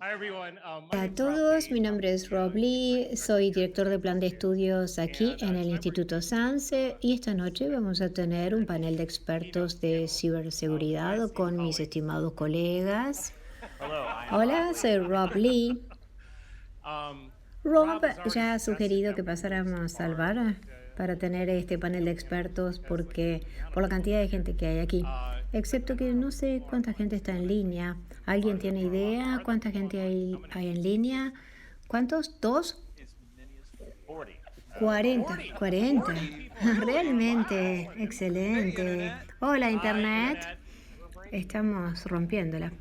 Hola a todos, mi nombre es Rob Lee, soy director de plan de estudios aquí en el Instituto SANSE y esta noche vamos a tener un panel de expertos de ciberseguridad con mis estimados colegas. Hola, soy Rob Lee. Rob ya ha sugerido que pasáramos al bar para tener este panel de expertos porque por la cantidad de gente que hay aquí. Excepto que no sé cuánta gente está en línea. ¿Alguien tiene idea cuánta gente hay en línea? ¿Cuántos? ¿Dos? 40. 40. Realmente excelente. Hola, Internet. Estamos rompiéndola.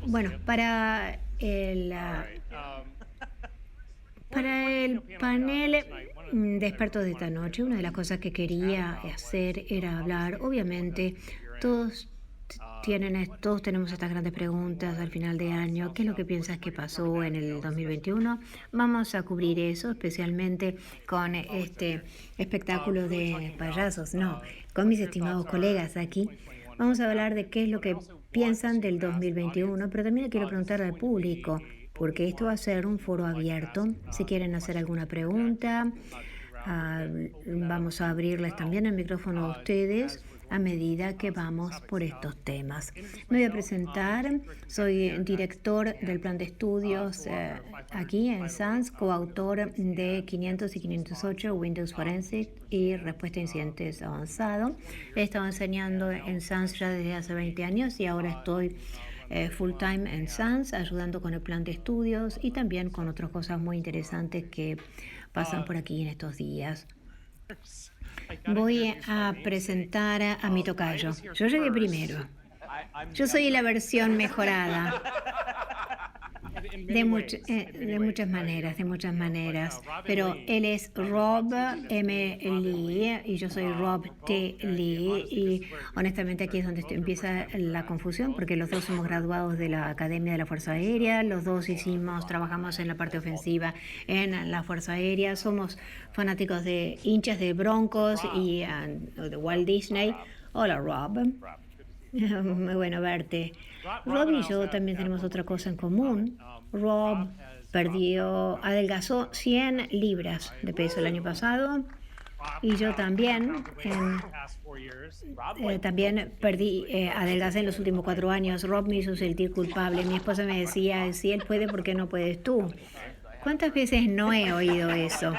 Bueno, para el panel de expertos de esta noche, una de las cosas que quería hacer era hablar, obviamente, todos todos tenemos estas grandes preguntas al final de año. ¿Qué es lo que piensas que pasó en el 2021? Vamos a cubrir eso, especialmente con este espectáculo de payasos, no, con mis estimados colegas aquí. Vamos a hablar de qué es lo que piensan del 2021, pero también le quiero preguntar al público, porque esto va a ser un foro abierto. Si quieren hacer alguna pregunta, vamos a abrirles también el micrófono a ustedes a medida que vamos por estos temas. Me voy a presentar, soy director del plan de estudios aquí en SANS, coautor de 500 y 508 Windows Forensic y respuesta a incidentes avanzado. He estado enseñando en SANS ya desde hace 20 años y ahora estoy full time en SANS, ayudando con el plan de estudios y también con otras cosas muy interesantes que pasan por aquí en estos días. Voy a presentar a mi tocayo. Yo llegué primero. Yo soy la versión mejorada. De muchas maneras. Pero él es Rob M. Lee y yo soy Rob T. Lee. Y honestamente aquí es donde empieza la confusión, porque los dos somos graduados de la Academia de la Fuerza Aérea, los dos trabajamos en la parte ofensiva en la Fuerza Aérea, somos fanáticos hinchas de Broncos y de Walt Disney. Hola, Rob. Muy bueno verte. Rob y yo también tenemos otra cosa en común. Rob adelgazó 100 libras de peso el año pasado y yo también. También adelgacé en los últimos 4 años. Rob me hizo sentir culpable. Mi esposa me decía, si él puede, ¿por qué no puedes tú? ¿Cuántas veces no he oído eso?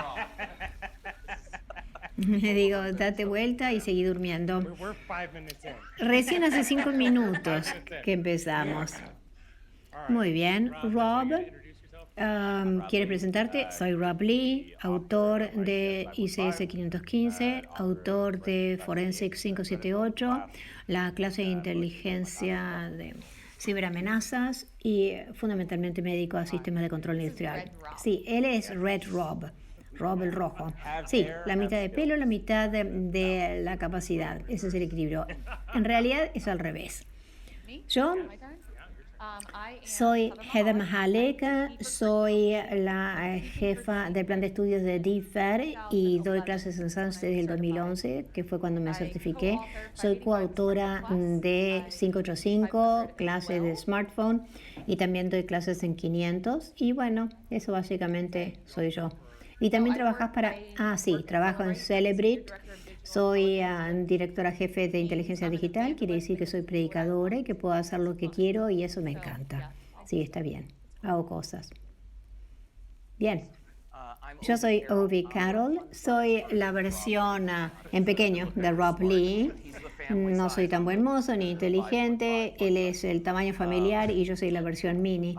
Le digo, date vuelta y seguí durmiendo. Recién hace 5 minutos que empezamos. Muy bien, Rob, ¿quieres presentarte? Soy Rob Lee, autor de ICS 515, autor de Forensic 578, la clase de inteligencia de ciberamenazas y fundamentalmente me dedico a sistemas de control industrial. Sí, él es Red Rob. Rob el rojo. Sí, la mitad de pelo, la mitad de la capacidad. Ese es el equilibrio. En realidad es al revés. Yo soy Heather Mahalik, soy la jefa del plan de estudios de DFER y doy clases en SANS desde el 2011, que fue cuando me certifiqué. Soy coautora de 585, clase de smartphone, y también doy clases en 500. Y bueno, eso básicamente soy yo. Y también trabajo en Celebrite. Soy directora jefe de inteligencia digital, quiere decir que soy predicadora y que puedo hacer lo que quiero y eso me encanta. Sí, está bien, hago cosas. Bien. Yo soy Ovi Carroll, soy la versión en pequeño de Rob Lee. No soy tan buen mozo ni inteligente, él es el tamaño familiar y yo soy la versión mini.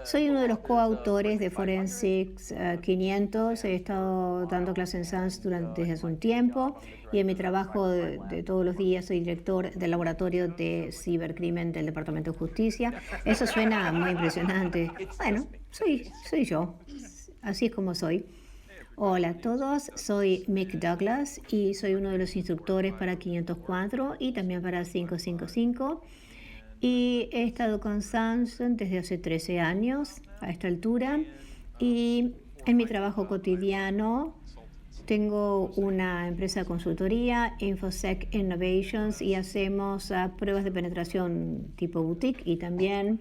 Soy uno de los coautores de Forensics 500, he estado dando clases en SANS desde hace un tiempo y en mi trabajo de todos los días soy director del laboratorio de cibercrimen del Departamento de Justicia. Eso suena muy impresionante. Bueno, soy yo. Así es como soy. Hola a todos, soy Mick Douglas y soy uno de los instructores para 504 y también para 555. Y he estado con SANS desde hace 13 años a esta altura. Y en mi trabajo cotidiano tengo una empresa de consultoría, InfoSec Innovations, y hacemos pruebas de penetración tipo boutique y también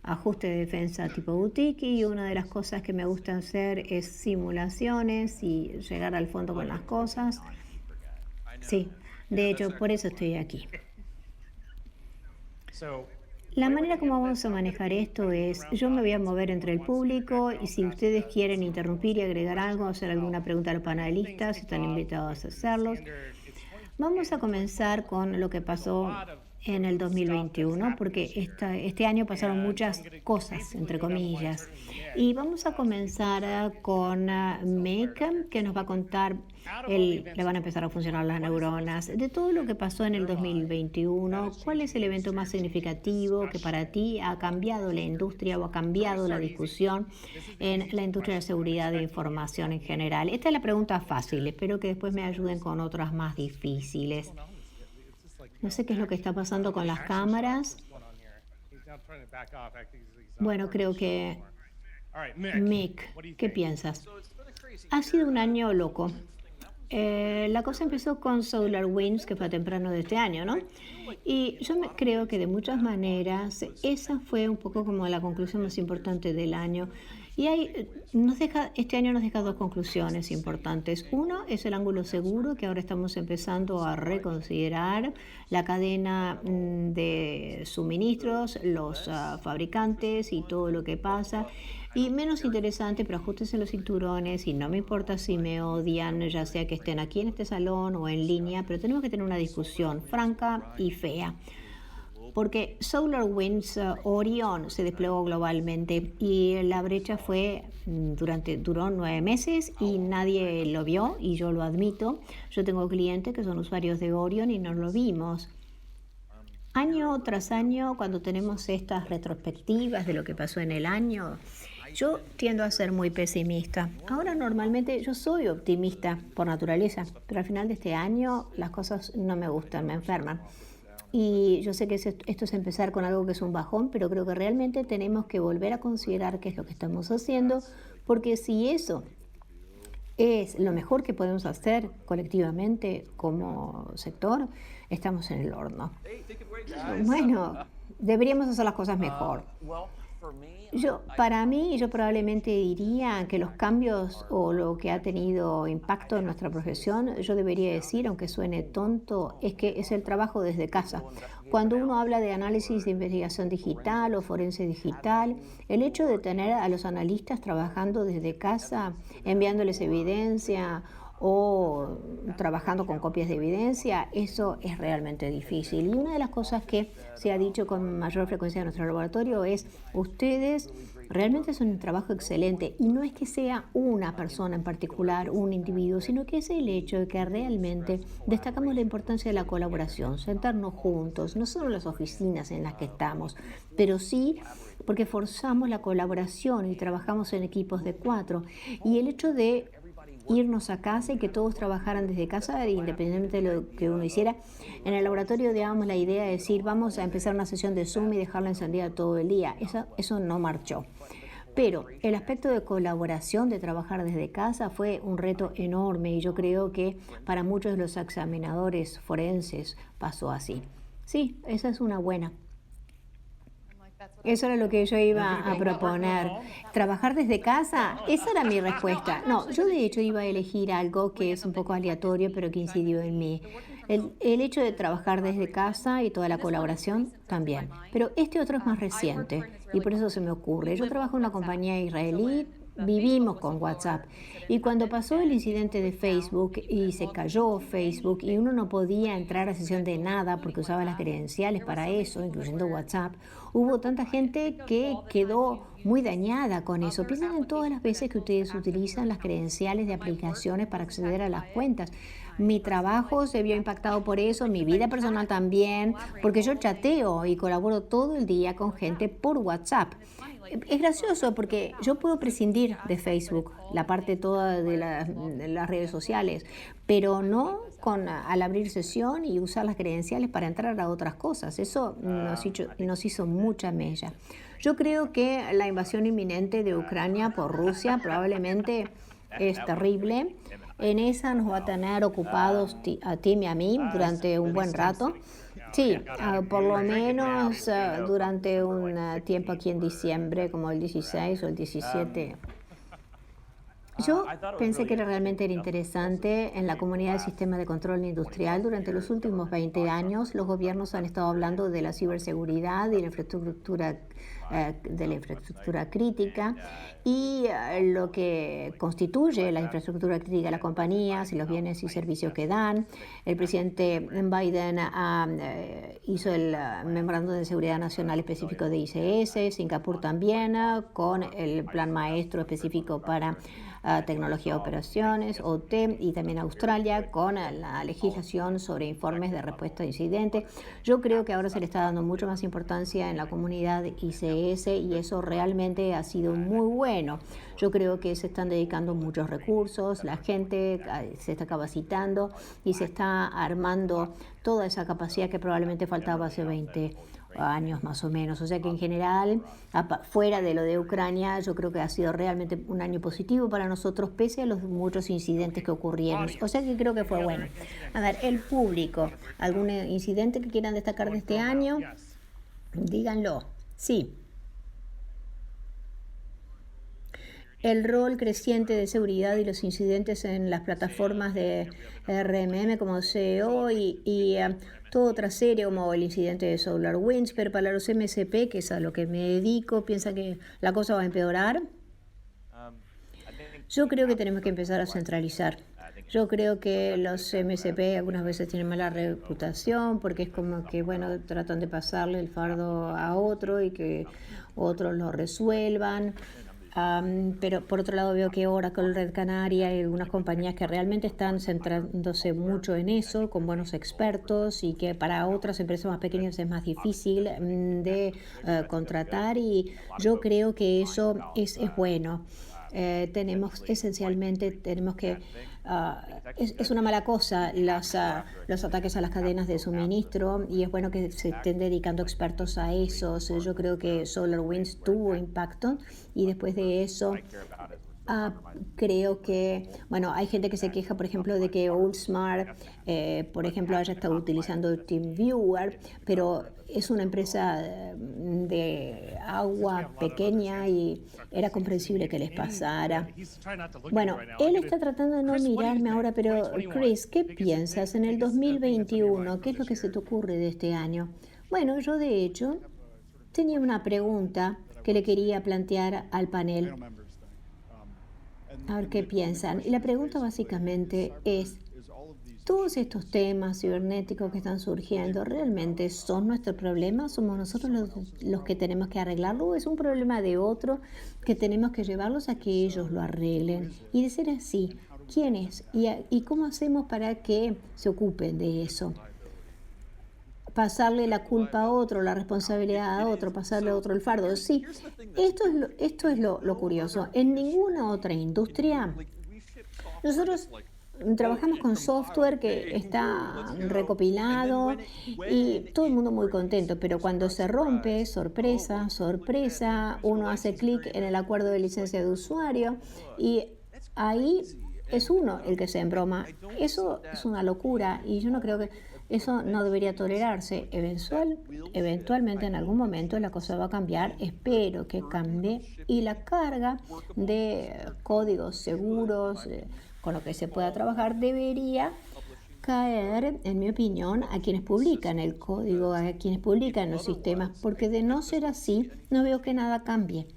ajuste de defensa tipo boutique y una de las cosas que me gusta hacer es simulaciones y llegar al fondo con las cosas. Sí, de hecho, por eso estoy aquí. La manera como vamos a manejar esto es, yo me voy a mover entre el público y si ustedes quieren interrumpir y agregar algo, hacer alguna pregunta a los panelistas, están invitados a hacerlos. Vamos a comenzar con lo que pasó en el 2021, porque este año pasaron muchas cosas, entre comillas. Y vamos a comenzar con Mick, que nos va a contar, le van a empezar a funcionar las neuronas, de todo lo que pasó en el 2021, cuál es el evento más significativo que para ti ha cambiado la industria o ha cambiado la discusión en la industria de seguridad de información en general. Esta es la pregunta fácil, espero que después me ayuden con otras más difíciles. No sé qué es lo que está pasando con las cámaras. Bueno, creo que Mick, ¿qué piensas? Ha sido un año loco. La cosa empezó con SolarWinds, que fue temprano de este año, ¿no? Y yo creo que de muchas maneras esa fue un poco como la conclusión más importante del año. Y este año nos deja dos conclusiones importantes. Uno es el ángulo seguro, que ahora estamos empezando a reconsiderar la cadena de suministros, los fabricantes y todo lo que pasa. Y menos interesante, pero ajústense los cinturones y no me importa si me odian, ya sea que estén aquí en este salón o en línea, pero tenemos que tener una discusión franca y fea. Porque SolarWinds Orion se desplegó globalmente y la brecha duró 9 meses y nadie lo vio y yo lo admito. Yo tengo clientes que son usuarios de Orion y no lo vimos. Año tras año, cuando tenemos estas retrospectivas de lo que pasó en el año, yo tiendo a ser muy pesimista. Ahora normalmente yo soy optimista por naturaleza, pero al final de este año las cosas no me gustan, me enferman. Y yo sé que esto es empezar con algo que es un bajón, pero creo que realmente tenemos que volver a considerar qué es lo que estamos haciendo, porque si eso es lo mejor que podemos hacer colectivamente como sector, estamos en el horno. Bueno, deberíamos hacer las cosas mejor. Para mí, yo probablemente diría que los cambios o lo que ha tenido impacto en nuestra profesión, yo debería decir, aunque suene tonto, es que es el trabajo desde casa. Cuando uno habla de análisis de investigación digital o forense digital, el hecho de tener a los analistas trabajando desde casa, enviándoles evidencia o trabajando con copias de evidencia, eso es realmente difícil. Y una de las cosas que se ha dicho con mayor frecuencia en nuestro laboratorio es, ustedes realmente hacen un trabajo excelente y no es que sea una persona en particular, un individuo, sino que es el hecho de que realmente destacamos la importancia de la colaboración, sentarnos juntos, no solo en las oficinas en las que estamos, pero sí porque forzamos la colaboración y trabajamos en equipos de 4. Y el hecho de irnos a casa y que todos trabajaran desde casa, independientemente de lo que uno hiciera. En el laboratorio, digamos, la idea de decir, vamos a empezar una sesión de Zoom y dejarla encendida todo el día. Eso no marchó. Pero el aspecto de colaboración, de trabajar desde casa, fue un reto enorme y yo creo que para muchos de los examinadores forenses pasó así. Sí, esa es una buena. Eso era lo que yo iba a proponer. ¿Trabajar desde casa? Esa era mi respuesta. No, yo de hecho iba a elegir algo que es un poco aleatorio, pero que incidió en mí. El hecho de trabajar desde casa y toda la colaboración también. Pero este otro es más reciente y por eso se me ocurre. Yo trabajo en una compañía israelí. Vivimos con WhatsApp. Y cuando pasó el incidente de Facebook y se cayó Facebook y uno no podía entrar a sesión de nada porque usaba las credenciales para eso, incluyendo WhatsApp, hubo tanta gente que quedó muy dañada con eso. Piensen en todas las veces que ustedes utilizan las credenciales de aplicaciones para acceder a las cuentas. Mi trabajo se vio impactado por eso, mi vida personal también, porque yo chateo y colaboro todo el día con gente por WhatsApp. Es gracioso porque yo puedo prescindir de Facebook, la parte toda de las redes sociales, pero no al abrir sesión y usar las credenciales para entrar a otras cosas. Eso nos hizo mucha mella. Yo creo que la invasión inminente de Ucrania por Rusia probablemente es terrible. En esa nos va a tener ocupados a Tim y a mí durante un buen rato. Sí, por lo menos durante un tiempo aquí en diciembre, como el 16 o el 17. Yo pensé que era interesante en la comunidad del sistema de control industrial. Durante los últimos 20 años, los gobiernos han estado hablando de la ciberseguridad y de la infraestructura crítica y lo que constituye la infraestructura crítica de las compañías y los bienes y servicios que dan. El presidente Biden hizo el Memorándum de Seguridad Nacional específico de ICS, Singapur también, con el plan maestro específico para tecnología de operaciones, OT, y también Australia con la legislación sobre informes de respuesta a incidentes. Yo creo que ahora se le está dando mucho más importancia en la comunidad ICS y eso realmente ha sido muy bueno. Yo creo que se están dedicando muchos recursos, la gente se está capacitando y se está armando toda esa capacidad que probablemente faltaba hace 20 años más o menos. O sea que en general, fuera de lo de Ucrania, yo creo que ha sido realmente un año positivo para nosotros, pese a los muchos incidentes que ocurrieron. O sea que creo que fue bueno. A ver, el público, ¿algún incidente que quieran destacar de este año? Díganlo. Sí. El rol creciente de seguridad y los incidentes en las plataformas de RMM como CEO y toda otra serie como el incidente de SolarWinds, pero para los MSP, que es a lo que me dedico, ¿piensa que la cosa va a empeorar? Yo creo que tenemos que empezar a centralizar. Yo creo que los MSP algunas veces tienen mala reputación porque es como que, bueno, tratan de pasarle el fardo a otro y que otros lo resuelvan. Pero por otro lado veo que Oracle, Red Canary, hay algunas compañías que realmente están centrándose mucho en eso, con buenos expertos, y que para otras empresas más pequeñas es más difícil de contratar, y yo creo que eso es bueno. Tenemos que, es una mala cosa los ataques a las cadenas de suministro, y es bueno que se estén dedicando expertos a eso. Yo creo que SolarWinds tuvo impacto, y después de eso creo que, bueno, hay gente que se queja, por ejemplo, de que Oldsmart, por ejemplo, haya estado utilizando TeamViewer, pero es una empresa de agua pequeña y era comprensible que les pasara. Bueno, él está tratando de no mirarme ahora, pero Chris, ¿qué piensas en el 2021? ¿Qué es lo que se te ocurre de este año? Bueno, yo de hecho tenía una pregunta que le quería plantear al panel. A ver qué piensan. Y la pregunta básicamente es, ¿todos estos temas cibernéticos que están surgiendo realmente son nuestro problema? ¿Somos nosotros los que tenemos que arreglarlo? ¿O es un problema de otro que tenemos que llevarlos a que ellos lo arreglen? Y de ser así, ¿quién es? ¿Y cómo hacemos para que se ocupen de eso? Pasarle la culpa a otro, la responsabilidad a otro, pasarle a otro el fardo. Sí, esto es lo curioso. En ninguna otra industria, nosotros trabajamos con software que está recopilado y todo el mundo muy contento, pero cuando se rompe, sorpresa, sorpresa, uno hace clic en el acuerdo de licencia de usuario y ahí es uno el que se embroma. Eso es una locura y yo no creo que eso no debería tolerarse. Eventualmente, en algún momento, la cosa va a cambiar. Espero que cambie. Y la carga de códigos seguros con lo que se pueda trabajar debería caer, en mi opinión, a quienes publican el código, a quienes publican los sistemas, porque de no ser así, no veo que nada cambie.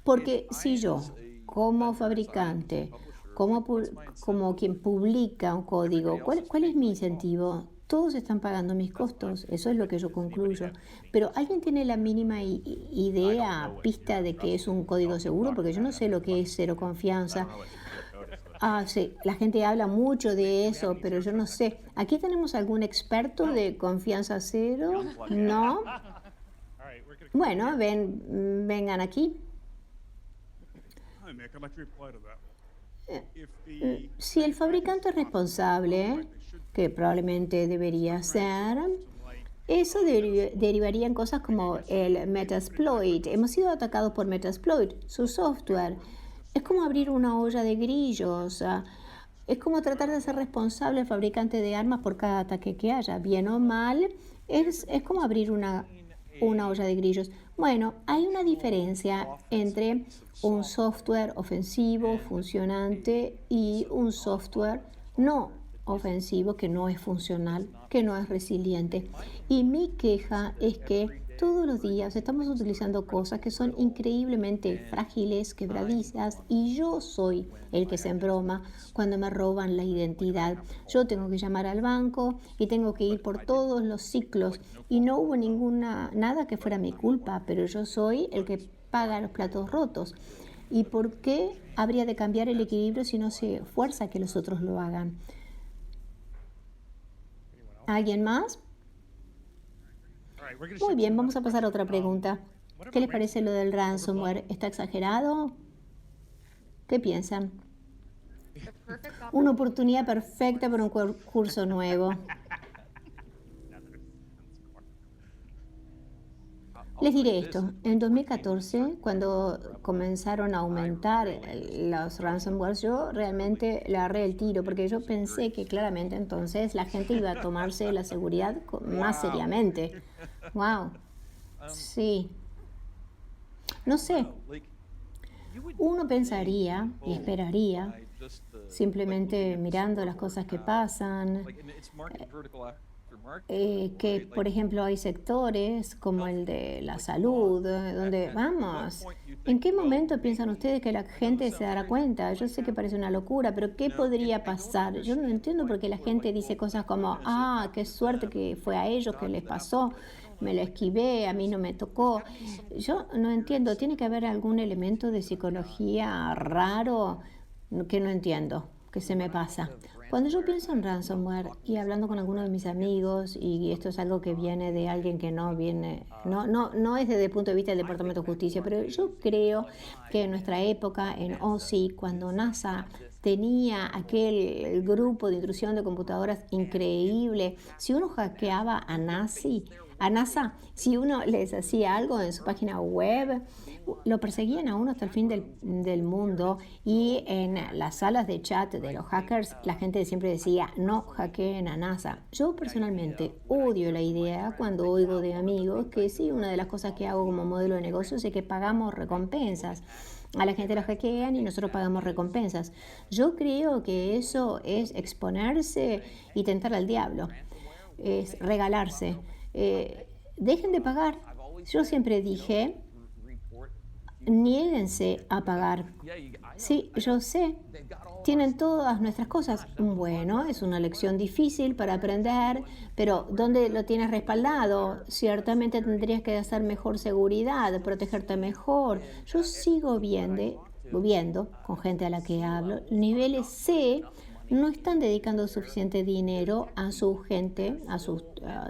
Porque si yo, como fabricante, como quien publica un código, ¿cuál es mi incentivo? Todos están pagando mis costos, eso es lo que yo concluyo. Pero ¿alguien tiene la mínima idea, pista de que es un código seguro? Porque yo no sé lo que es cero confianza. Sí, la gente habla mucho de eso, pero yo no sé. ¿Aquí tenemos algún experto de confianza cero? ¿No? Bueno, vengan aquí. Si el fabricante es responsable, que probablemente debería ser, eso derivaría en cosas como el Metasploit. Hemos sido atacados por Metasploit, su software. Es como abrir una olla de grillos. Es como tratar de ser responsable el fabricante de armas por cada ataque que haya. Bien o mal, Es como abrir una olla de grillos. Bueno, hay una diferencia entre un software ofensivo, funcionante, y un software no ofensivo, que no es funcional, que no es resiliente. Y mi queja es que todos los días estamos utilizando cosas que son increíblemente frágiles, quebradizas, y yo soy el que se embroma cuando me roban la identidad. Yo tengo que llamar al banco y tengo que ir por todos los ciclos, y no hubo nada que fuera mi culpa, pero yo soy el que paga los platos rotos. ¿Y por qué habría de cambiar el equilibrio si no se fuerza a que los otros lo hagan? ¿Alguien más? Muy bien, vamos a pasar a otra pregunta. ¿Qué les parece lo del ransomware? ¿Está exagerado? ¿Qué piensan? Una oportunidad perfecta para un curso nuevo. Les diré esto, en 2014, cuando comenzaron a aumentar los ransomware, yo realmente le agarré el tiro, porque yo pensé que claramente entonces la gente iba a tomarse la seguridad más seriamente. Wow, sí, no sé, uno pensaría y esperaría, simplemente mirando las cosas que pasan, que, por ejemplo, hay sectores como el de la salud, donde, vamos, ¿en qué momento piensan ustedes que la gente se dará cuenta? Yo sé que parece una locura, pero ¿qué podría pasar? Yo no entiendo por qué la gente dice cosas como, ah, qué suerte que fue a ellos que les pasó, me lo esquivé, a mí no me tocó. Yo no entiendo, tiene que haber algún elemento de psicología raro que no entiendo, que se me pasa. Cuando yo pienso en ransomware y hablando con algunos de mis amigos, y esto es algo que viene de alguien que no viene, no es desde el punto de vista del Departamento de Justicia, pero yo creo que en nuestra época, en OSI, cuando NASA tenía aquel grupo de intrusión de computadoras increíble, si uno hackeaba a NASA, si uno les hacía algo en su página web, lo perseguían a uno hasta el fin del mundo, y en las salas de chat de los hackers la gente siempre decía no hackeen a NASA. Yo personalmente odio la idea cuando oigo de amigos que sí, una de las cosas que hago como modelo de negocio es que pagamos recompensas. A la gente la hackean y nosotros pagamos recompensas. Yo creo que eso es exponerse y tentar al diablo, es regalarse. Dejen de pagar. Yo siempre dije, niéguense a pagar. Sí, yo sé, tienen todas nuestras cosas. Bueno, es una lección difícil para aprender, pero ¿dónde lo tienes respaldado? Ciertamente tendrías que hacer mejor seguridad, protegerte mejor. Yo sigo viendo con gente a la que hablo, niveles C no están dedicando suficiente dinero a su gente, a sus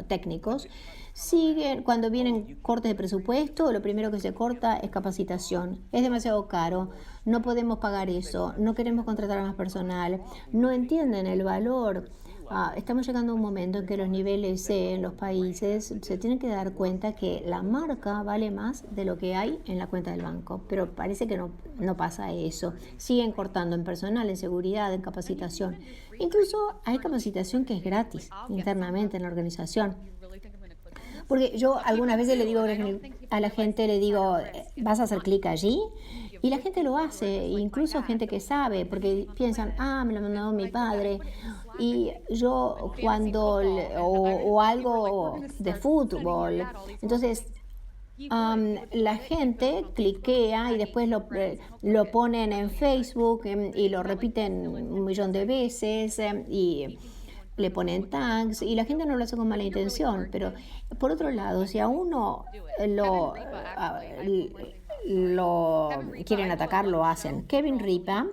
técnicos. Siguen, cuando vienen cortes de presupuesto, lo primero que se corta es capacitación. Es demasiado caro, no podemos pagar eso, no queremos contratar a más personal, no entienden el valor. Estamos llegando a un momento en que los niveles C en los países se tienen que dar cuenta que la marca vale más de lo que hay en la cuenta del banco, pero parece que no pasa eso. Siguen cortando en personal, en seguridad, en capacitación. Incluso hay capacitación que es gratis internamente en la organización. Porque yo algunas veces le digo a la gente, le digo, ¿vas a hacer clic allí? Y la gente lo hace, incluso gente que sabe, porque piensan, me lo mandó mi padre. Y yo o algo de fútbol. Entonces, la gente cliquea y después lo ponen en Facebook, y lo repiten 1 millón de veces, y le ponen tags, y la gente no lo hace con mala intención, pero por otro lado, si a uno lo quieren atacar, lo hacen. Kevin Ripa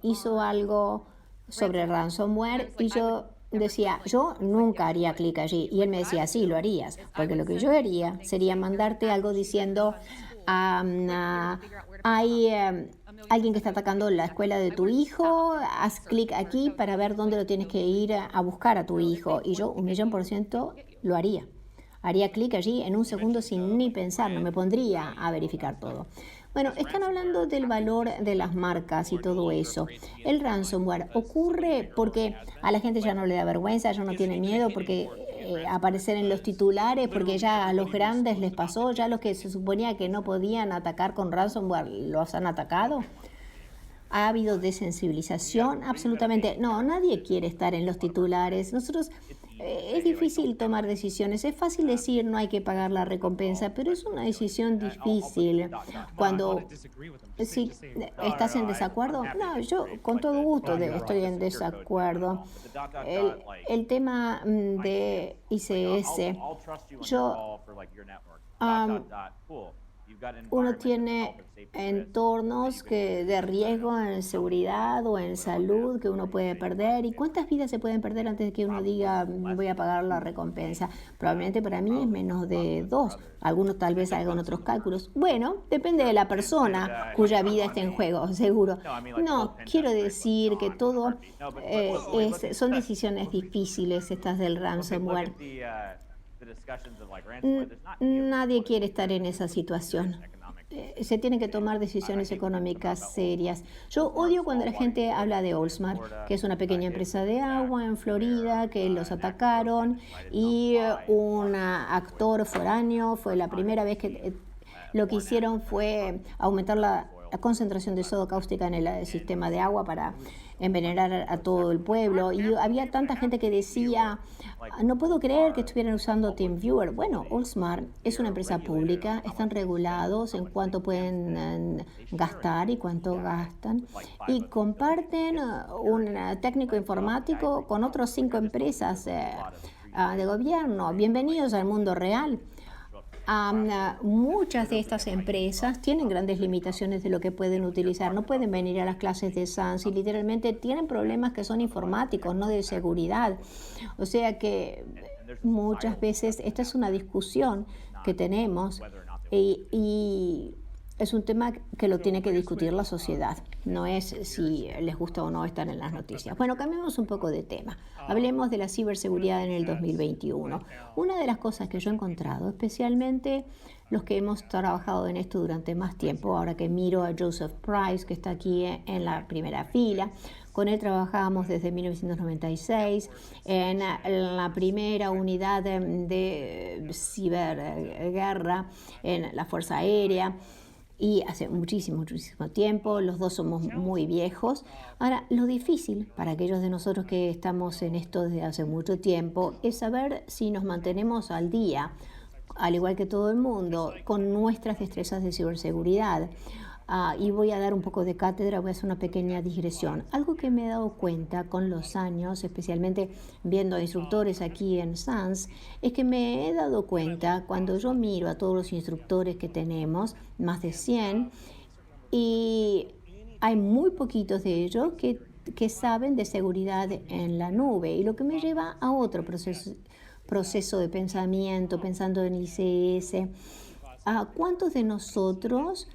hizo algo sobre ransomware y yo decía, yo nunca haría clic allí. Y él me decía, sí, lo harías, porque lo que yo haría sería mandarte algo diciendo, hay alguien que está atacando la escuela de tu hijo, haz clic aquí para ver dónde lo tienes que ir a buscar a tu hijo. Y yo 1.000.000% lo haría. haría clic allí en un segundo sin ni pensar, no me pondría a verificar todo. Bueno, están hablando del valor de las marcas y todo eso. El ransomware ocurre porque a la gente ya no le da vergüenza, ya no tiene miedo porque aparecer en los titulares, porque ya a los grandes les pasó, ya los que se suponía que no podían atacar con ransomware los han atacado. ¿Ha habido desensibilización? Absolutamente. No, nadie quiere estar en los titulares. Es difícil tomar decisiones. Es fácil decir no hay que pagar la recompensa, pero es una decisión difícil. Cuando si estás en desacuerdo, no, yo con todo gusto estoy en desacuerdo. El tema de ICS, yo uno tiene entornos de riesgo en seguridad o en salud que uno puede perder. ¿Y cuántas vidas se pueden perder antes de que uno diga voy a pagar la recompensa? Probablemente para mí es menos de 2. Algunos tal vez hagan otros cálculos. Bueno, depende de la persona cuya vida esté en juego, seguro. No, quiero decir que todo son decisiones difíciles estas del ransomware. Nadie quiere estar en esa situación. Se tienen que tomar decisiones económicas serias. Yo odio cuando la gente habla de Oldsmar, que es una pequeña empresa de agua en Florida, que los atacaron y un actor foráneo fue la primera vez que lo que hicieron fue aumentar la concentración de soda cáustica en el sistema de agua para envenenar a todo el pueblo. Y había tanta gente que decía, no puedo creer que estuvieran usando TeamViewer. Bueno, Oldsmart es una empresa pública, están regulados en cuánto pueden gastar y cuánto gastan. Y comparten un técnico informático con otras 5 empresas de gobierno. Bienvenidos al mundo real. Muchas de estas empresas tienen grandes limitaciones de lo que pueden utilizar. No pueden venir a las clases de SANS y literalmente tienen problemas que son informáticos, no de seguridad. O sea que muchas veces esta es una discusión que tenemos y es un tema que lo tiene que discutir la sociedad. No es si les gusta o no estar en las noticias. Bueno, cambiemos un poco de tema. Hablemos de la ciberseguridad en el 2021. Una de las cosas que yo he encontrado, especialmente los que hemos trabajado en esto durante más tiempo, ahora que miro a Joseph Price, que está aquí en la primera fila, con él trabajábamos desde 1996 en la primera unidad de ciberguerra en la Fuerza Aérea. Y hace muchísimo tiempo, los dos somos muy viejos. Ahora, lo difícil para aquellos de nosotros que estamos en esto desde hace mucho tiempo es saber si nos mantenemos al día, al igual que todo el mundo, con nuestras destrezas de ciberseguridad. Y voy a dar un poco de cátedra, voy a hacer una pequeña digresión. Algo que me he dado cuenta con los años, especialmente viendo a instructores aquí en SANS, es que me he dado cuenta cuando yo miro a todos los instructores que tenemos, más de 100, y hay muy poquitos de ellos que saben de seguridad en la nube, y lo que me lleva a otro proceso de pensamiento, pensando en ICS. ¿Cuántos de nosotros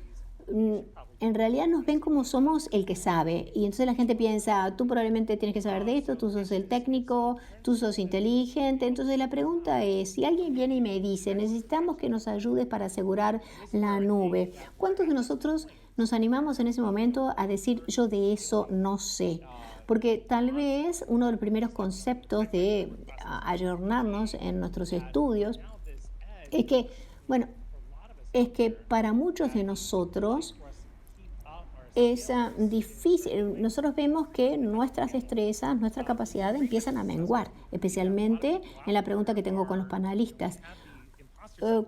en realidad nos ven como somos el que sabe? Y entonces la gente piensa, tú probablemente tienes que saber de esto, tú sos el técnico, tú sos inteligente. Entonces la pregunta es, si alguien viene y me dice, necesitamos que nos ayudes para asegurar la nube, ¿cuántos de nosotros nos animamos en ese momento a decir, yo de eso no sé? Porque tal vez uno de los primeros conceptos de ayornarnos en nuestros estudios es que, bueno, es que para muchos de nosotros es difícil. Nosotros vemos que nuestras destrezas, nuestra capacidad empiezan a menguar, especialmente en la pregunta que tengo con los panelistas.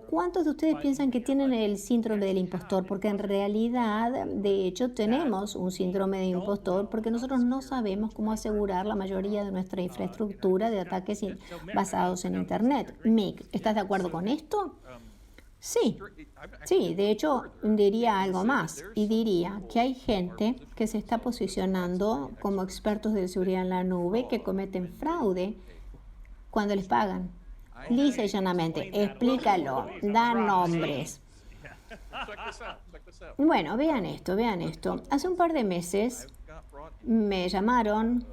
¿Cuántos de ustedes piensan que tienen el síndrome del impostor? Porque en realidad, de hecho, tenemos un síndrome de impostor porque nosotros no sabemos cómo asegurar la mayoría de nuestra infraestructura de ataques basados en Internet. Mick, ¿estás de acuerdo con esto? Sí, de hecho diría algo más y diría que hay gente que se está posicionando como expertos de seguridad en la nube que cometen fraude cuando les pagan. Lisa y llanamente, explícalo, da nombres. Bueno, vean esto. Hace un par de meses me llamaron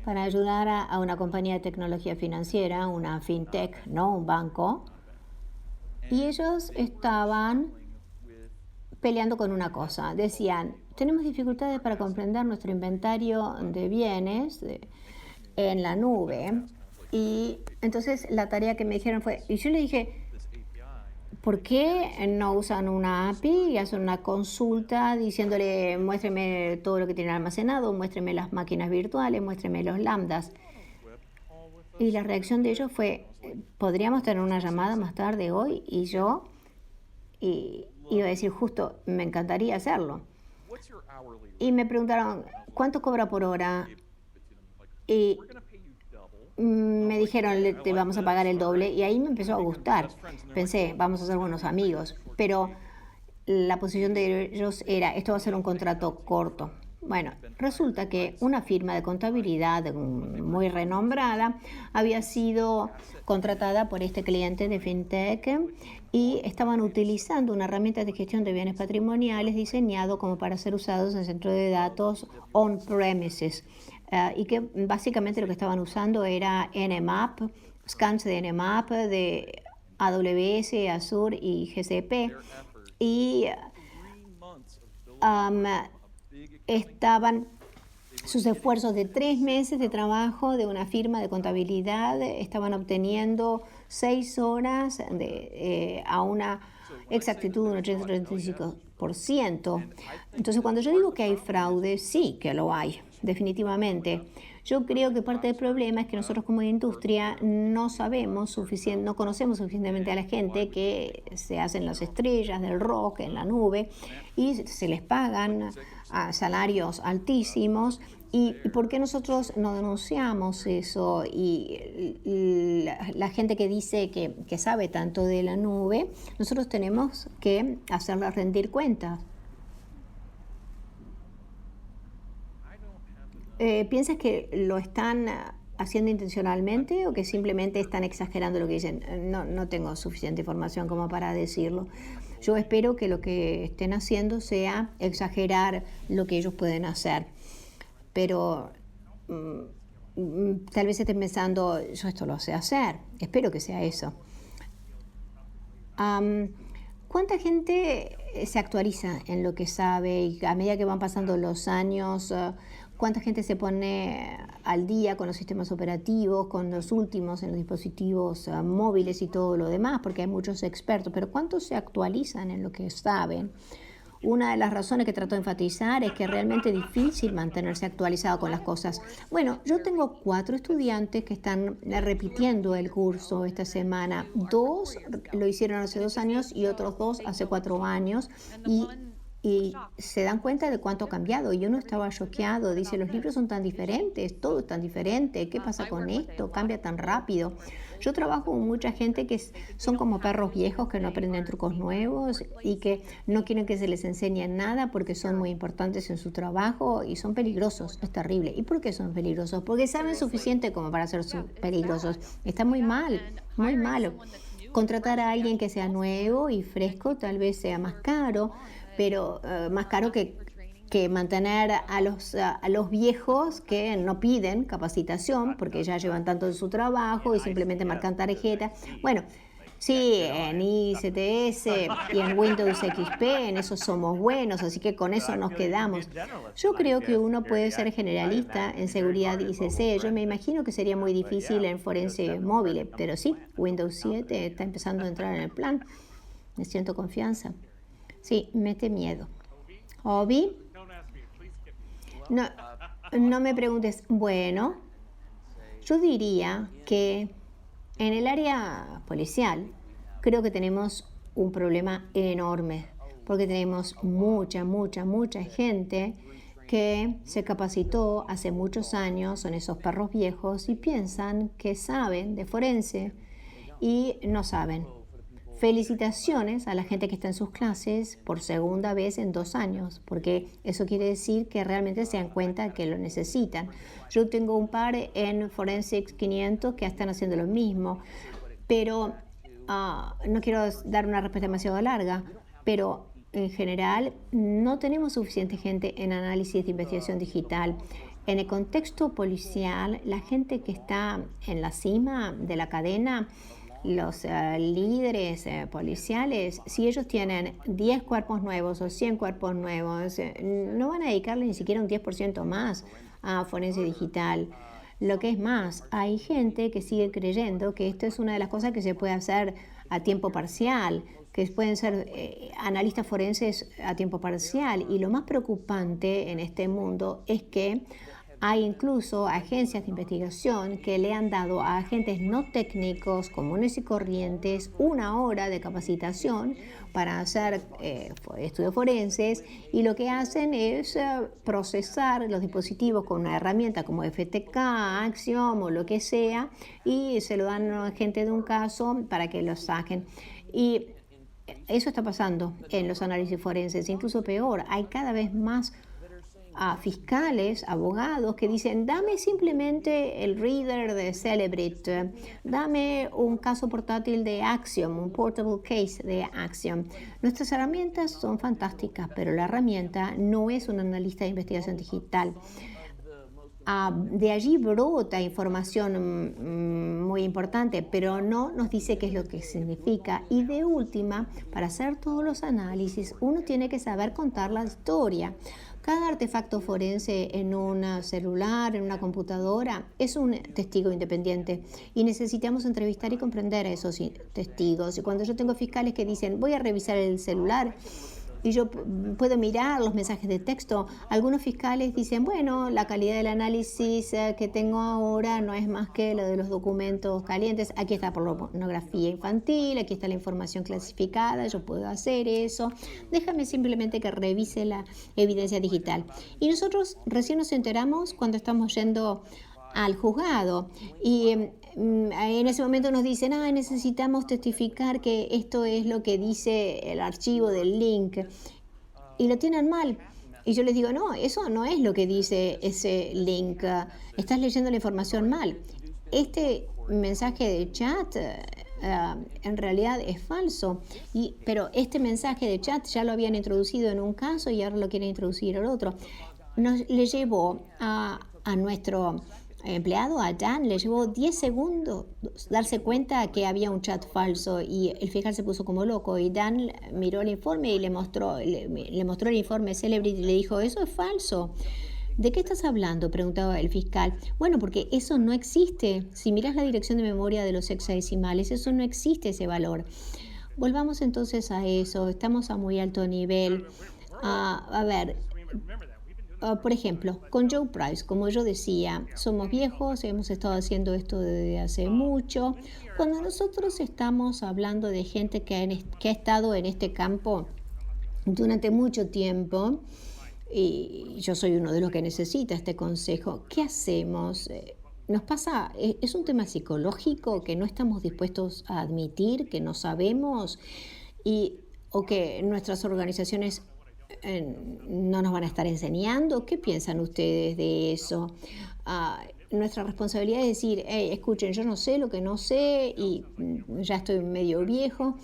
para ayudar a una compañía de tecnología financiera, una fintech, no un banco, Y ellos estaban peleando con una cosa. Decían, tenemos dificultades para comprender nuestro inventario de bienes en la nube. Y entonces la tarea que me dijeron fue, y yo le dije, ¿por qué no usan una API y hacen una consulta diciéndole, muéstreme todo lo que tiene almacenado, muéstreme las máquinas virtuales, muéstreme los lambdas? Y la reacción de ellos fue, podríamos tener una llamada más tarde hoy, y yo iba a decir justo, me encantaría hacerlo. Y me preguntaron, ¿cuánto cobra por hora? Y me dijeron, te vamos a pagar el doble, y ahí me empezó a gustar. Pensé, vamos a ser buenos amigos, pero la posición de ellos era, esto va a ser un contrato corto. Bueno, resulta que una firma de contabilidad muy renombrada había sido contratada por este cliente de FinTech y estaban utilizando una herramienta de gestión de bienes patrimoniales diseñado como para ser usados en centro de datos on-premises. Y que básicamente lo que estaban usando era Nmap, scans de Nmap, de AWS, Azure y GCP. Y estaban sus esfuerzos de 3 meses de trabajo de una firma de contabilidad, estaban obteniendo 6 horas a una exactitud de un 85%. Entonces, cuando yo digo que hay fraude, sí que lo hay, definitivamente. Yo creo que parte del problema es que nosotros como industria no no conocemos suficientemente a la gente que se hacen las estrellas del rock en la nube y se les pagan a salarios altísimos. ¿Y por qué nosotros no denunciamos eso? Y la gente que dice que sabe tanto de la nube, nosotros tenemos que hacerla rendir cuentas. ¿Piensas que lo están haciendo intencionalmente o que simplemente están exagerando lo que dicen? No tengo suficiente información como para decirlo. Yo espero que lo que estén haciendo sea exagerar lo que ellos pueden hacer. Pero tal vez estén pensando, yo esto lo sé hacer. Espero que sea eso. ¿Cuánta gente se actualiza en lo que sabe y a medida que van pasando los años, cuánta gente se pone al día con los sistemas operativos, con los últimos en los dispositivos móviles y todo lo demás? Porque hay muchos expertos, pero ¿cuántos se actualizan en lo que saben? Una de las razones que trato de enfatizar es que es realmente difícil mantenerse actualizado con las cosas. Bueno, yo tengo 4 estudiantes que están repitiendo el curso esta semana. 2 lo hicieron hace 2 años y otros 2 hace 4 años. Y se dan cuenta de cuánto ha cambiado. Y uno estaba choqueado. Dice, los libros son tan diferentes, todo es tan diferente. ¿Qué pasa con esto? Cambia tan rápido. Yo trabajo con mucha gente que son como perros viejos que no aprenden trucos nuevos y que no quieren que se les enseñe nada porque son muy importantes en su trabajo y son peligrosos. Es terrible. ¿Y por qué son peligrosos? Porque saben suficiente como para ser peligrosos. Está muy mal, muy malo. Contratar a alguien que sea nuevo y fresco tal vez sea más caro, pero más caro que mantener a los viejos que no piden capacitación porque ya llevan tanto de su trabajo y simplemente marcan tarjeta. Bueno, sí, en ICTS y en Windows XP, en eso somos buenos, así que con eso nos quedamos. Yo creo que uno puede ser generalista en seguridad ICC. Yo me imagino que sería muy difícil en forense móvil, pero sí, Windows 7 está empezando a entrar en el plan. Me siento confianza. Sí, mete miedo. Obi, no, no me preguntes. Bueno, yo diría que en el área policial creo que tenemos un problema enorme, porque tenemos mucha gente que se capacitó hace muchos años, son esos perros viejos y piensan que saben de forense y no saben. Felicitaciones a la gente que está en sus clases por segunda vez en 2 años, porque eso quiere decir que realmente se dan cuenta que lo necesitan. Yo tengo un par en Forensics 500 que están haciendo lo mismo, pero no quiero dar una respuesta demasiado larga, pero en general no tenemos suficiente gente en análisis de investigación digital. En el contexto policial, la gente que está en la cima de la cadena los líderes policiales, si ellos tienen 10 cuerpos nuevos o 100 cuerpos nuevos, no van a dedicarle ni siquiera un 10% más a forense digital. Lo que es más, hay gente que sigue creyendo que esto es una de las cosas que se puede hacer a tiempo parcial, que pueden ser analistas forenses a tiempo parcial. Y lo más preocupante en este mundo es que hay incluso agencias de investigación que le han dado a agentes no técnicos, comunes y corrientes, 1 hora de capacitación para hacer estudios forenses, y lo que hacen es procesar los dispositivos con una herramienta como FTK, Axiom o lo que sea, y se lo dan a gente de un caso para que lo saquen. Y eso está pasando en los análisis forenses, incluso peor, hay cada vez más a fiscales, abogados que dicen, dame simplemente el reader de Celebrate, dame un caso portátil de Axiom, un portable case de Axiom. Nuestras herramientas son fantásticas, pero la herramienta no es un analista de investigación digital. De allí brota información muy importante, pero no nos dice qué es lo que significa. Y de última, para hacer todos los análisis, uno tiene que saber contar la historia. Cada artefacto forense en un celular, en una computadora, es un testigo independiente y necesitamos entrevistar y comprender a esos testigos. Y cuando yo tengo fiscales que dicen, voy a revisar el celular y yo puedo mirar los mensajes de texto, algunos fiscales dicen, bueno, la calidad del análisis que tengo ahora no es más que lo de los documentos calientes. Aquí está pornografía infantil, aquí está la información clasificada, yo puedo hacer eso. Déjame simplemente que revise la evidencia digital. Y nosotros recién nos enteramos cuando estamos yendo al juzgado y en ese momento nos dicen, necesitamos testificar que esto es lo que dice el archivo del link, y lo tienen mal. Y yo les digo, no, eso no es lo que dice ese link, estás leyendo la información mal. Este mensaje de chat en realidad es falso, pero este mensaje de chat ya lo habían introducido en un caso y ahora lo quieren introducir en otro. Le llevó a nuestro empleado, a Dan, le llevó 10 segundos darse cuenta que había un chat falso, y el fiscal se puso como loco, y Dan miró el informe y le mostró el informe Celebrity y le dijo, eso es falso. ¿De qué estás hablando?, preguntaba el fiscal. Bueno, porque eso no existe. Si miras la dirección de memoria de los hexadecimales, eso no existe, ese valor. Volvamos entonces a eso. Estamos a muy alto nivel. A ver, por ejemplo, con Joe Price, como yo decía, somos viejos, hemos estado haciendo esto desde hace mucho. Cuando nosotros estamos hablando de gente que ha estado en este campo durante mucho tiempo, y yo soy uno de los que necesita este consejo, ¿qué hacemos? Nos pasa, es un tema psicológico que no estamos dispuestos a admitir, que no sabemos, o que nuestras organizaciones no nos van a estar enseñando. ¿Qué piensan ustedes de eso? Nuestra responsabilidad es decir, escuchen, yo no sé lo que no sé y ya estoy medio viejo.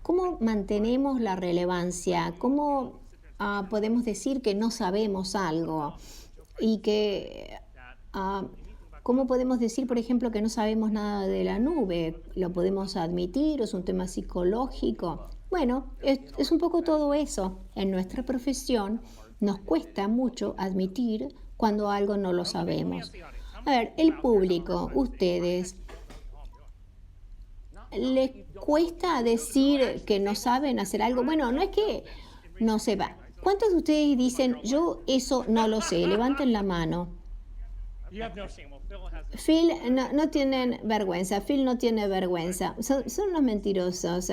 ¿Cómo mantenemos la relevancia? ¿Cómo podemos decir que no sabemos algo? Y que ¿cómo podemos decir, por ejemplo, que no sabemos nada de la nube? ¿Lo podemos admitir? ¿Es un tema psicológico? Bueno, es un poco todo eso. En nuestra profesión nos cuesta mucho admitir cuando algo no lo sabemos. A ver, el público, ustedes, ¿les cuesta decir que no saben hacer algo? Bueno, no es que no sepa. ¿Cuántos de ustedes dicen, yo eso no lo sé? Levanten la mano. Phil, no tienen vergüenza. Phil no tiene vergüenza. Son unos mentirosos.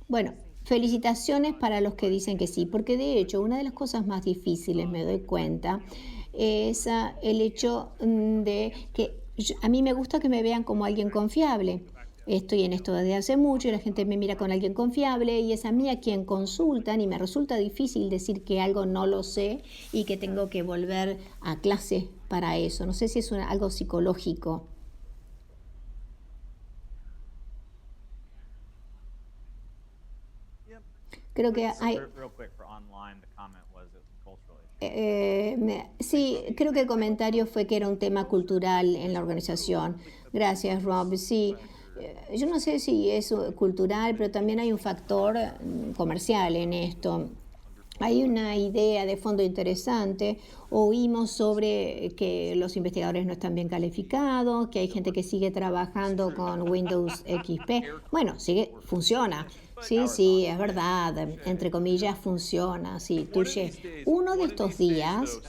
Bueno, felicitaciones para los que dicen que sí, porque de hecho una de las cosas más difíciles, me doy cuenta, es el hecho de que a mí me gusta que me vean como alguien confiable. Estoy en esto desde hace mucho y la gente me mira con alguien confiable, y es a mí a quien consultan, y me resulta difícil decir que algo no lo sé y que tengo que volver a clase para eso. No sé si es algo psicológico. Creo que hay... sí, creo que el comentario fue que era un tema cultural en la organización. Gracias, Rob. Sí, yo no sé si es cultural, pero también hay un factor comercial en esto. Hay una idea de fondo interesante. Oímos sobre que los investigadores no están bien calificados, que hay gente que sigue trabajando con Windows XP. Bueno, sigue, funciona. Sí, sí, es verdad. Entre comillas, funciona. Sí, touché. Uno de estos días,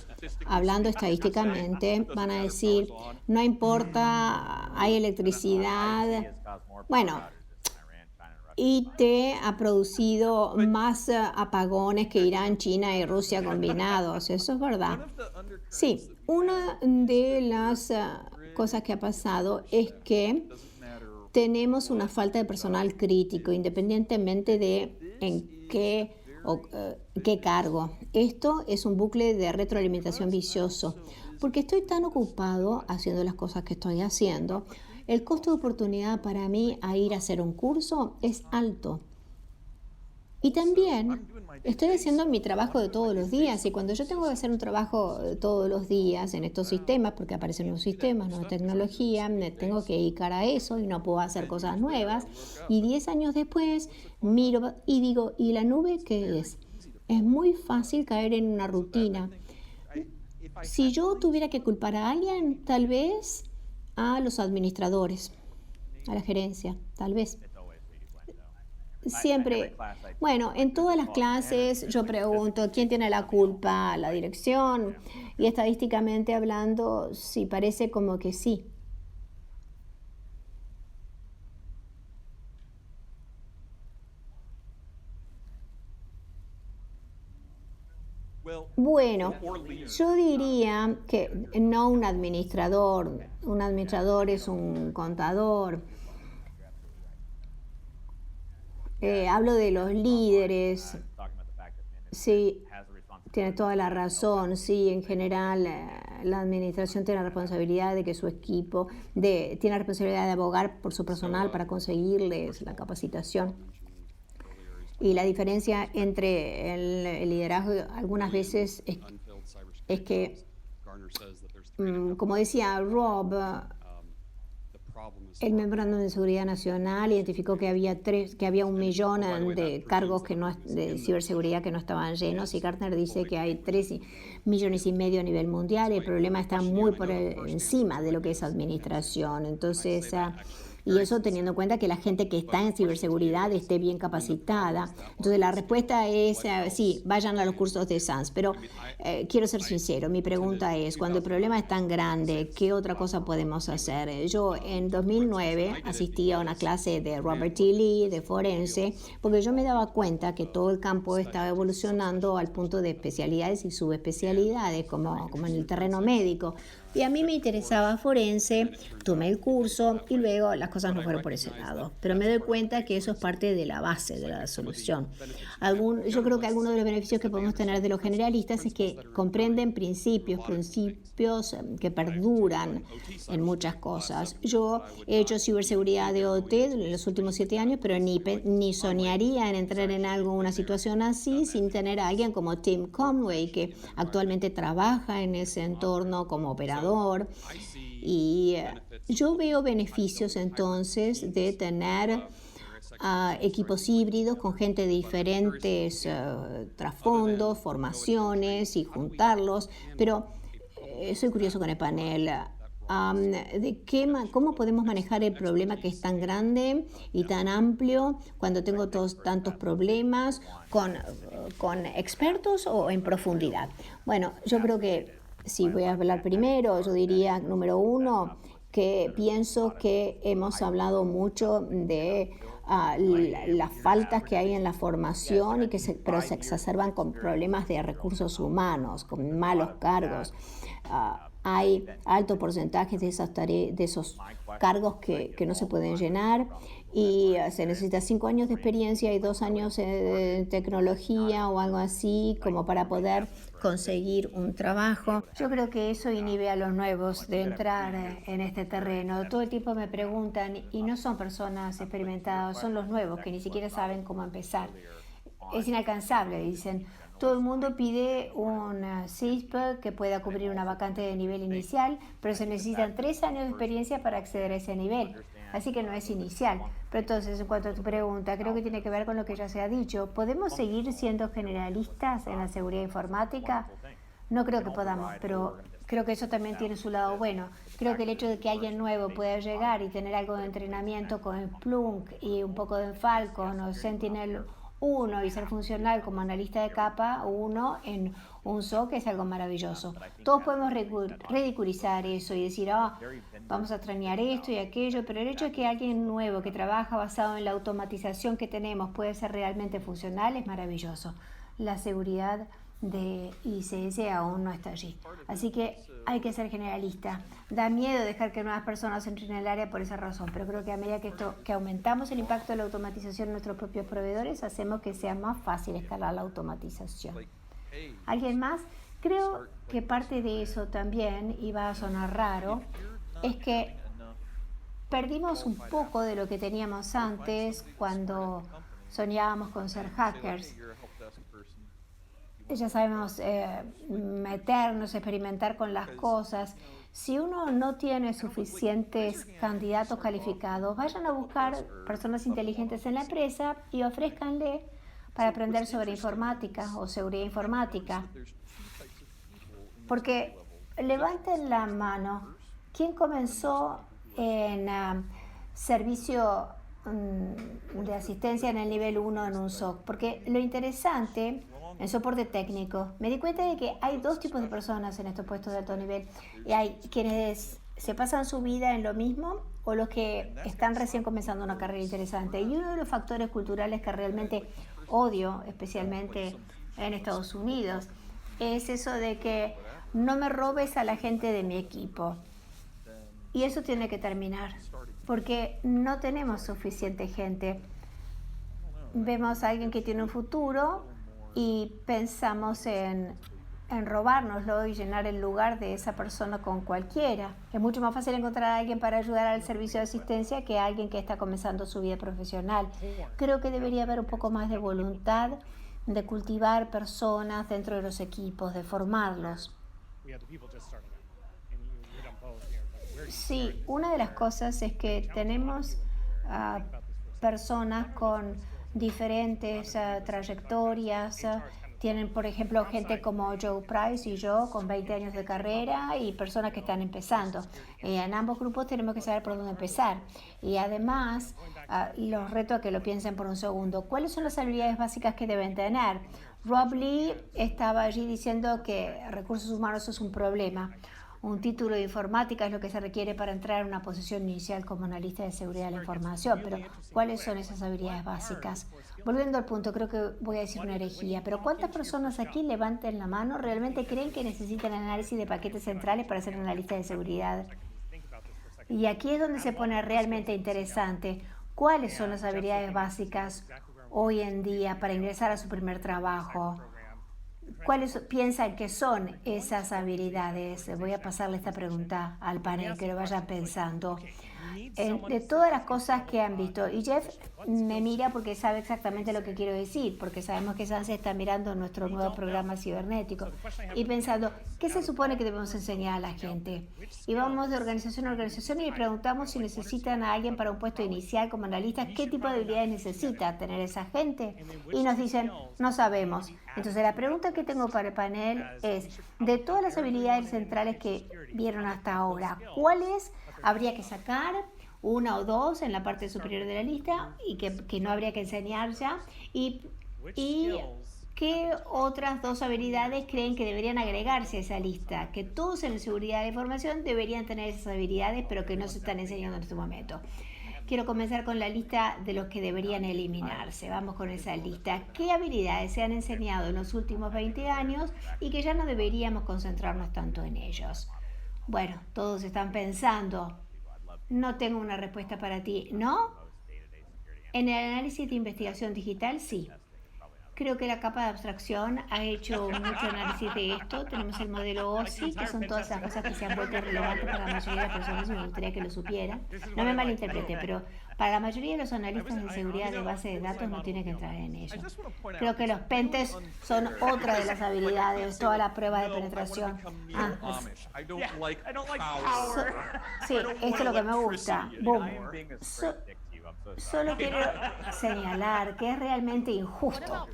hablando estadísticamente, van a decir, no importa, hay electricidad. Bueno, IT ha producido más apagones que Irán, China y Rusia combinados. Eso es verdad. Sí, una de las cosas que ha pasado es que tenemos una falta de personal crítico, independientemente de en qué cargo. Esto es un bucle de retroalimentación vicioso, porque estoy tan ocupado haciendo las cosas que estoy haciendo. El costo de oportunidad para mí a ir a hacer un curso es alto. Y también estoy haciendo mi trabajo de todos los días y cuando yo tengo que hacer un trabajo todos los días en estos sistemas, porque aparecen nuevos sistemas, nueva tecnología, me tengo que dedicar a eso y no puedo hacer cosas nuevas. Y 10 años después miro y digo, ¿y la nube qué es? Es muy fácil caer en una rutina. Si yo tuviera que culpar a alguien, tal vez a los administradores, a la gerencia, tal vez. Siempre, bueno, en todas las clases yo pregunto quién tiene la culpa, la dirección, y estadísticamente hablando, sí, parece como que sí. Bueno, yo diría que no un administrador es un contador. Hablo de los líderes, sí, tiene toda la razón, sí, en general la administración tiene la responsabilidad de que su equipo, tiene la responsabilidad de abogar por su personal para conseguirles la capacitación. Y la diferencia entre el liderazgo algunas veces es que, como decía Rob, el memorándum de seguridad nacional identificó que había 1 millón de cargos de ciberseguridad que no estaban llenos y Gartner dice que hay 3,5 millones a nivel mundial y el problema está muy por encima de lo que es administración. Entonces, y eso teniendo en cuenta que la gente que está en ciberseguridad esté bien capacitada. Entonces la respuesta es sí, vayan a los cursos de SANS, pero quiero ser sincero, mi pregunta es, cuando el problema es tan grande, ¿qué otra cosa podemos hacer? Yo en 2009 asistí a una clase de Robert T. Lee, de forense, porque yo me daba cuenta que todo el campo estaba evolucionando al punto de especialidades y subespecialidades, como en el terreno médico. Y a mí me interesaba forense, tomé el curso y luego las cosas no fueron por ese lado. Pero me doy cuenta que eso es parte de la base de la solución. Yo creo que algunos de los beneficios que podemos tener de los generalistas es que comprenden principios que perduran en muchas cosas. Yo he hecho ciberseguridad de OT en los últimos 7 años, pero ni soñaría en entrar en una situación así sin tener a alguien como Tim Conway, que actualmente trabaja en ese entorno como operador. Y yo veo beneficios entonces de tener equipos híbridos con gente de diferentes trasfondos, formaciones y juntarlos, pero soy curioso con el panel. ¿Cómo podemos manejar el problema que es tan grande y tan amplio cuando tengo tantos problemas con expertos o en profundidad? Bueno, yo creo que si voy a hablar primero, yo diría, número uno, que pienso que hemos hablado mucho de las faltas que hay en la formación pero se exacerban con problemas de recursos humanos, con malos cargos. Hay altos porcentajes de esos cargos que no se pueden llenar y se necesita 5 años de experiencia y 2 años de tecnología o algo así como para poder conseguir un trabajo. Yo creo que eso inhibe a los nuevos de entrar en este terreno. Todo el tiempo me preguntan y no son personas experimentadas, son los nuevos que ni siquiera saben cómo empezar. Es inalcanzable, dicen. Todo el mundo pide un CISP que pueda cubrir una vacante de nivel inicial, pero se necesitan 3 años de experiencia para acceder a ese nivel. así que no es inicial. Pero entonces, en cuanto a tu pregunta, creo que tiene que ver con lo que ya se ha dicho. ¿Podemos seguir siendo generalistas en la seguridad informática? No creo que podamos, pero creo que eso también tiene su lado bueno. Creo que el hecho de que alguien nuevo pueda llegar y tener algo de entrenamiento con Splunk y un poco de Falcon o Sentinel-1 y ser funcional como analista de capa 1 en un SOC es algo maravilloso. Todos podemos ridiculizar eso y decir, vamos a extrañar esto y aquello, pero el hecho de que alguien nuevo que trabaja basado en la automatización que tenemos puede ser realmente funcional es maravilloso. La seguridad de ICS aún no está allí. Así que hay que ser generalista. Da miedo dejar que nuevas personas entren en el área por esa razón, pero creo que a medida que aumentamos el impacto de la automatización en nuestros propios proveedores, hacemos que sea más fácil escalar la automatización. ¿Alguien más? Creo que parte de eso también, y va a sonar raro, es que perdimos un poco de lo que teníamos antes cuando soñábamos con ser hackers. Ya sabemos meternos, experimentar con las cosas. Si uno no tiene suficientes candidatos calificados, vayan a buscar personas inteligentes en la empresa y ofrézcanle para aprender sobre informática o seguridad informática. Porque levanten la mano. ¿Quién comenzó en servicio de asistencia en el nivel 1 en un SOC? Porque lo interesante en soporte técnico, me di cuenta de que hay dos tipos de personas en estos puestos de alto nivel. Y hay quienes se pasan su vida en lo mismo o los que están recién comenzando una carrera interesante. Y uno de los factores culturales que realmente odio, especialmente en Estados Unidos, es eso de que no me robes a la gente de mi equipo. Y eso tiene que terminar, porque no tenemos suficiente gente. Vemos a alguien que tiene un futuro y pensamos en robárnoslo y llenar el lugar de esa persona con cualquiera. Es mucho más fácil encontrar a alguien para ayudar al servicio de asistencia que a alguien que está comenzando su vida profesional. Creo que debería haber un poco más de voluntad de cultivar personas dentro de los equipos, de formarlos. Sí, una de las cosas es que tenemos personas con diferentes trayectorias. Tienen, por ejemplo, gente como Joe Price y yo con 20 años de carrera y personas que están empezando. En ambos grupos tenemos que saber por dónde empezar. Y además, los reto a que lo piensen por un segundo. ¿Cuáles son las habilidades básicas que deben tener? Rob Lee estaba allí diciendo que recursos humanos es un problema. Un título de informática es lo que se requiere para entrar en una posición inicial como analista de seguridad de la información. Pero, ¿cuáles son esas habilidades básicas? Volviendo al punto, creo que voy a decir una herejía, pero ¿cuántas personas aquí levanten la mano realmente creen que necesitan análisis de paquetes centrales para ser analista de seguridad? Y aquí es donde se pone realmente interesante. ¿Cuáles son las habilidades básicas hoy en día para ingresar a su primer trabajo? ¿Cuáles piensan que son esas habilidades? Voy a pasarle esta pregunta al panel, que lo vayan pensando. De todas las cosas que han visto, y Jeff me mira porque sabe exactamente lo que quiero decir, porque sabemos que Sanse está mirando nuestro nuevo programa cibernético y pensando, ¿qué se supone que debemos enseñar a la gente? Y vamos de organización a organización y le preguntamos si necesitan a alguien para un puesto inicial como analista, ¿qué tipo de habilidades necesita tener esa gente? Y nos dicen, no sabemos. Entonces la pregunta que tengo para el panel es, de todas las habilidades centrales que vieron hasta ahora, ¿cuáles habría que sacar? Una o dos en la parte superior de la lista y que no habría que enseñar ya. ¿Y qué otras dos habilidades creen que deberían agregarse a esa lista? Que todos en seguridad de información deberían tener esas habilidades, pero que no se están enseñando en este momento. Quiero comenzar con la lista de los que deberían eliminarse. Vamos con esa lista. ¿Qué habilidades se han enseñado en los últimos 20 años y que ya no deberíamos concentrarnos tanto en ellos? Bueno, todos están pensando. No tengo una respuesta para ti, ¿no? En el análisis de investigación digital, sí. Creo que la capa de abstracción ha hecho mucho análisis de esto. Tenemos el modelo OSI, que son todas las cosas que se han vuelto relevantes para la mayoría de las personas y me gustaría que lo supieran. No me malinterprete, pero Para la mayoría de los analistas de seguridad de base de datos no tiene que entrar en ello. Creo que los pentest son otra de las habilidades, toda la prueba de penetración. Sí, esto es lo que me gusta. Boom. Solo quiero señalar que es realmente injusto,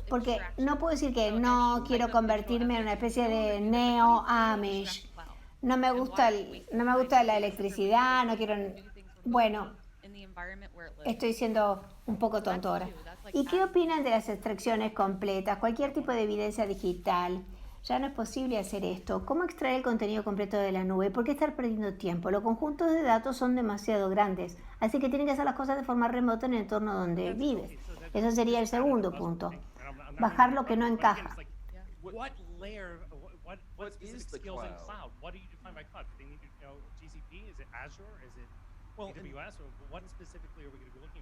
porque no puedo decir que no quiero convertirme en una especie de neo-Amish. No me gusta la electricidad, no quiero... Bueno, estoy siendo un poco tontora. ¿Y qué opinan de las extracciones completas? Cualquier tipo de evidencia digital. Ya no es posible hacer esto. ¿Cómo extraer el contenido completo de la nube? ¿Por qué estar perdiendo tiempo? Los conjuntos de datos son demasiado grandes, así que tienen que hacer las cosas de forma remota en el entorno donde vives. Eso sería el segundo punto. Bajar lo que no encaja.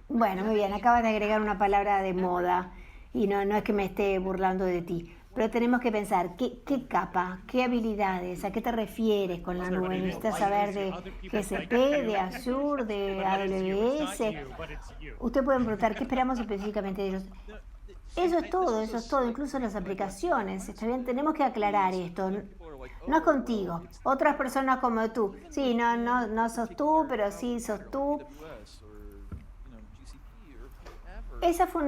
Bueno, muy bien, acabas de agregar una palabra de moda y no es que me esté burlando de ti, pero tenemos que pensar qué capa, qué habilidades, a qué te refieres con la nube. Necesitas saber de GCP, de Azure, de AWS. Usted puede preguntar qué esperamos específicamente de ellos. Eso es todo, incluso las aplicaciones. Está bien, tenemos que aclarar esto. No es contigo, otras personas como tú. Sí, no sos tú, pero sí sos tú. Esa fue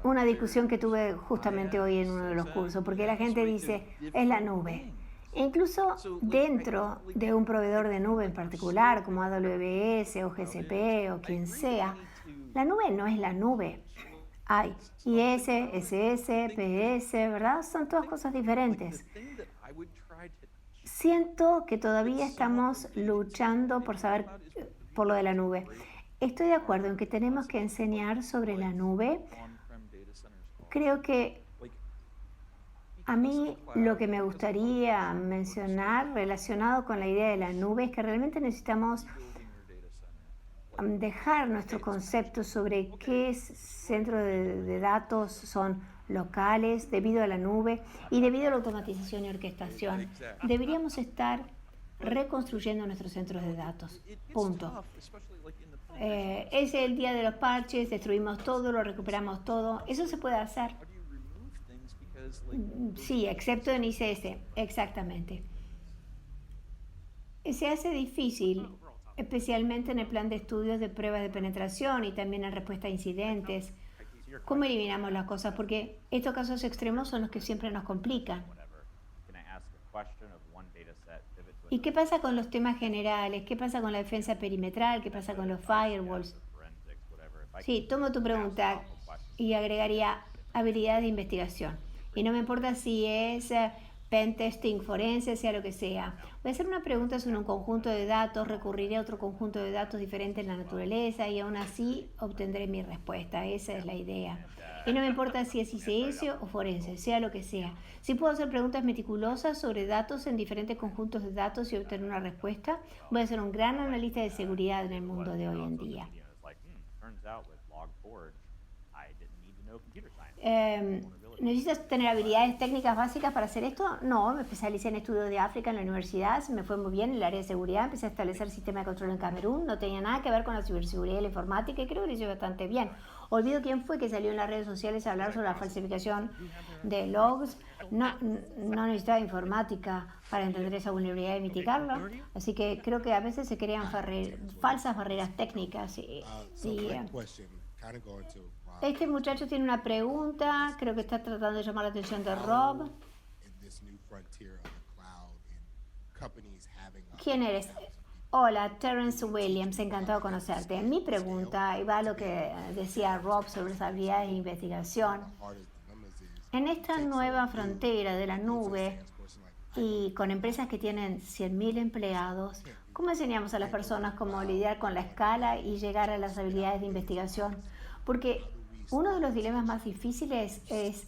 una discusión que tuve justamente hoy en uno de los cursos, porque la gente dice, es la nube. E incluso dentro de un proveedor de nube en particular, como AWS o GCP o quien sea, la nube no es la nube. Hay IS, SS, PS, ¿verdad? Son todas cosas diferentes. Siento que todavía estamos luchando por saber por lo de la nube. Estoy de acuerdo en que tenemos que enseñar sobre la nube. Creo que a mí lo que me gustaría mencionar relacionado con la idea de la nube es que realmente necesitamos dejar nuestro concepto sobre qué centros de datos son locales debido a la nube y debido a la automatización y orquestación. Deberíamos estar reconstruyendo nuestros centros de datos. Punto. Es el día de los parches, destruimos todo, lo recuperamos todo. Eso se puede hacer. Sí, excepto en ICS, exactamente. Se hace difícil, especialmente en el plan de estudios de pruebas de penetración y también en respuesta a incidentes. ¿Cómo eliminamos las cosas? Porque estos casos extremos son los que siempre nos complican. ¿Y qué pasa con los temas generales? ¿Qué pasa con la defensa perimetral? ¿Qué pasa con los firewalls? Sí, tomo tu pregunta y agregaría habilidades de investigación. Y no me importa si es pen testing, forense, sea lo que sea. Voy a hacer una pregunta sobre un conjunto de datos, recurriré a otro conjunto de datos diferente en la naturaleza y aún así obtendré mi respuesta. Esa es la idea. Y no me importa si es ICS o forense, sea lo que sea. Si puedo hacer preguntas meticulosas sobre datos en diferentes conjuntos de datos y obtener una respuesta, voy a ser un gran analista de seguridad en el mundo de hoy en día. ¿Necesitas tener habilidades técnicas básicas para hacer esto? No, me especialicé en estudios de África en la universidad, me fue muy bien en el área de seguridad, empecé a establecer sistemas de control en Camerún, no tenía nada que ver con la ciberseguridad y la informática y creo que lo hice bastante bien. Olvido quién fue que salió en las redes sociales a hablar sobre la falsificación de logs. No necesitaba informática para entender esa vulnerabilidad y mitigarla, así que creo que a veces se crean falsas barreras técnicas. Este muchacho tiene una pregunta, creo que está tratando de llamar la atención de Rob. ¿Quién eres? Hola, Terrence Williams, encantado de conocerte. Mi pregunta, y va a lo que decía Rob sobre las habilidades de investigación. En esta nueva frontera de la nube y con empresas que tienen 100.000 empleados, ¿cómo enseñamos a las personas cómo lidiar con la escala y llegar a las habilidades de investigación? Porque uno de los dilemas más difíciles es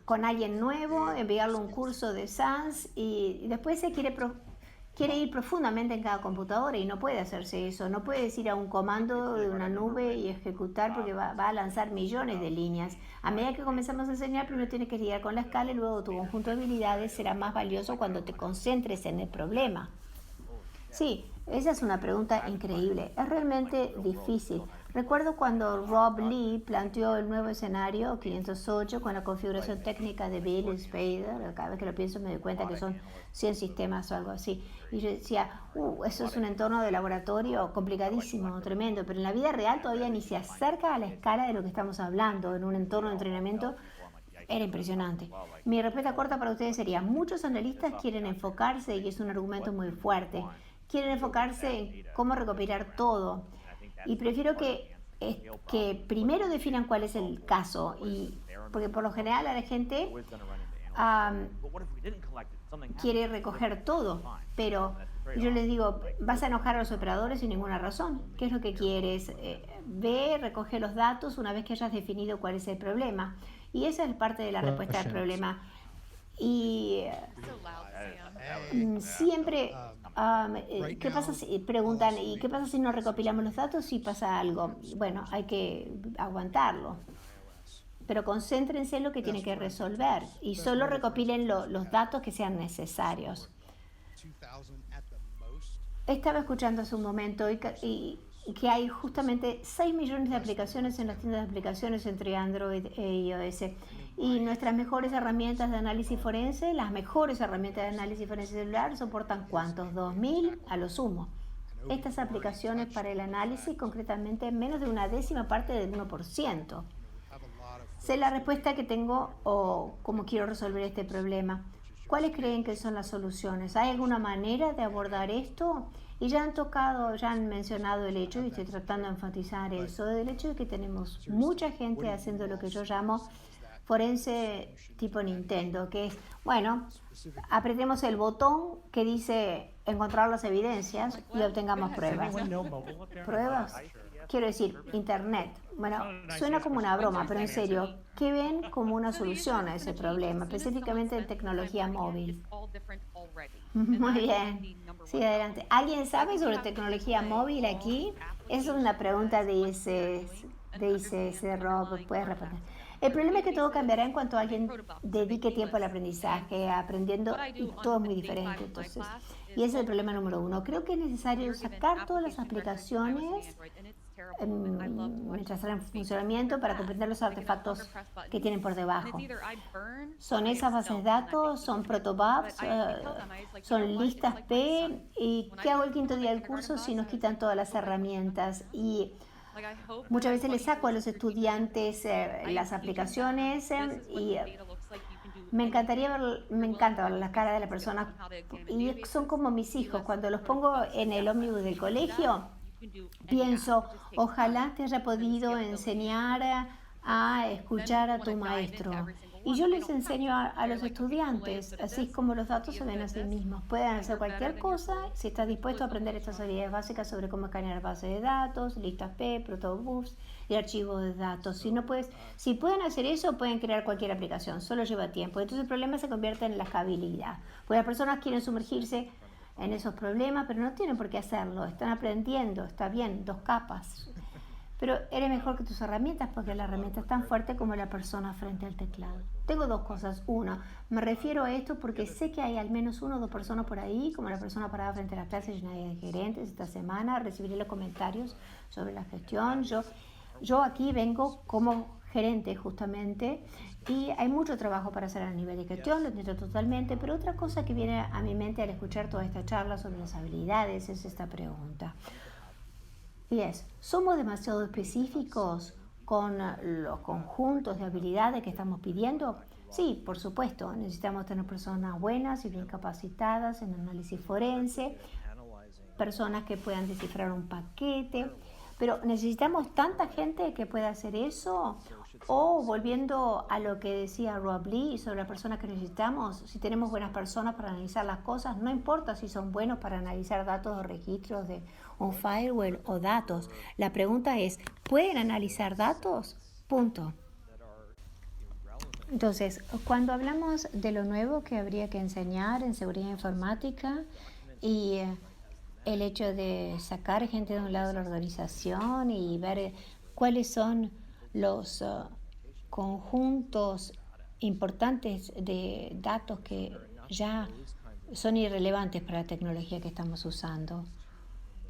con alguien nuevo, enviarle un curso de SANS y después se quiere ir profundamente en cada computadora y no puede hacerse eso. No puedes ir a un comando de una nube y ejecutar porque va a lanzar millones de líneas. A medida que comenzamos a enseñar, primero tienes que lidiar con la escala y luego tu conjunto de habilidades será más valioso cuando te concentres en el problema. Sí, Esa es una pregunta increíble. Es realmente difícil. Recuerdo cuando Rob Lee planteó el nuevo escenario 508 con la configuración técnica de Bill Spader. Cada vez que lo pienso me doy cuenta que son 100 sistemas o algo así. Y yo decía, eso es un entorno de laboratorio complicadísimo, tremendo, pero en la vida real todavía ni se acerca a la escala de lo que estamos hablando. En un entorno de entrenamiento era impresionante. Mi respuesta corta para ustedes sería, muchos analistas quieren enfocarse, y es un argumento muy fuerte, quieren enfocarse en cómo recopilar todo. Y prefiero que primero definan cuál es el caso, porque por lo general a la gente quiere recoger todo, pero yo les digo, vas a enojar a los operadores sin ninguna razón. ¿Qué es lo que quieres? Ve, recoge los datos una vez que hayas definido cuál es el problema. Y esa es parte de la respuesta al problema. Y siempre, ¿qué pasa si preguntan, ¿y qué pasa si no recopilamos los datos si pasa algo? Bueno, hay que aguantarlo. Pero concéntrense en lo que tienen que resolver y solo recopilen los datos que sean necesarios. Estaba escuchando hace un momento y que hay justamente 6 millones de aplicaciones en las tiendas de aplicaciones entre Android e iOS. Y nuestras mejores herramientas de análisis forense, las mejores herramientas de análisis forense celular, soportan ¿cuántos? 2000 a lo sumo. Estas aplicaciones para el análisis, concretamente, menos de una décima parte del 1%. Sé la respuesta que tengo o cómo quiero resolver este problema. ¿Cuáles creen que son las soluciones? ¿Hay alguna manera de abordar esto? Y ya han mencionado el hecho, y estoy tratando de enfatizar eso, del hecho de que tenemos mucha gente haciendo lo que yo llamo forense tipo Nintendo, que es, bueno, apretemos el botón que dice encontrar las evidencias y obtengamos pruebas. ¿Pruebas? Quiero decir, Internet. Bueno, suena como una broma, pero en serio, ¿qué ven como una solución a ese problema, específicamente en tecnología móvil? Muy bien. Sí, adelante. ¿Alguien sabe sobre tecnología móvil aquí? Es una pregunta de ICS, Rob, puedes responder. El problema es que todo cambiará en cuanto alguien dedique tiempo al aprendizaje, aprendiendo, y todo es muy diferente, entonces. Y ese es el problema número uno. Creo que es necesario sacar todas las aplicaciones mientras están en funcionamiento para comprender los artefactos que tienen por debajo. Son esas bases de datos, son protobufs, son listas P. ¿Y qué hago el quinto día del curso si nos quitan todas las herramientas? Y muchas veces les saco a los estudiantes las aplicaciones y me encanta ver la cara de la persona, y son como mis hijos. Cuando los pongo en el ómnibus del colegio, pienso, ojalá te haya podido enseñar a escuchar a tu maestro. Y yo les enseño a los estudiantes, así como los datos se ven a sí mismos. Pueden hacer cualquier cosa si estás dispuesto a aprender estas habilidades básicas sobre cómo escanear bases de datos, listas P, protobufs y archivos de datos. Si pueden hacer eso, pueden crear cualquier aplicación, solo lleva tiempo. Entonces el problema se convierte en la escalabilidad. Porque las personas quieren sumergirse en esos problemas, pero no tienen por qué hacerlo. Están aprendiendo, está bien, 2 capas. Pero eres mejor que tus herramientas porque la herramienta es tan fuerte como la persona frente al teclado. Tengo 2 cosas. Una, me refiero a esto porque sé que hay al menos 1 o 2 personas por ahí, como la persona parada frente a la clase llena de gerentes esta semana. Recibiré los comentarios sobre la gestión. Yo aquí vengo como gerente justamente y hay mucho trabajo para hacer a nivel de gestión, lo entiendo totalmente, pero otra cosa que viene a mi mente al escuchar toda esta charla sobre las habilidades es esta pregunta. Y ¿somos demasiado específicos con los conjuntos de habilidades que estamos pidiendo? Sí, por supuesto, necesitamos tener personas buenas y bien capacitadas en análisis forense, personas que puedan descifrar un paquete, pero ¿necesitamos tanta gente que pueda hacer eso? O volviendo a lo que decía Rob Lee sobre las personas que necesitamos, si tenemos buenas personas para analizar las cosas, no importa si son buenos para analizar datos o registros de un firewall o datos. La pregunta es, ¿pueden analizar datos? Punto. Entonces, cuando hablamos de lo nuevo que habría que enseñar en seguridad informática y el hecho de sacar gente de un lado de la organización y ver cuáles son los conjuntos importantes de datos que ya son irrelevantes para la tecnología que estamos usando.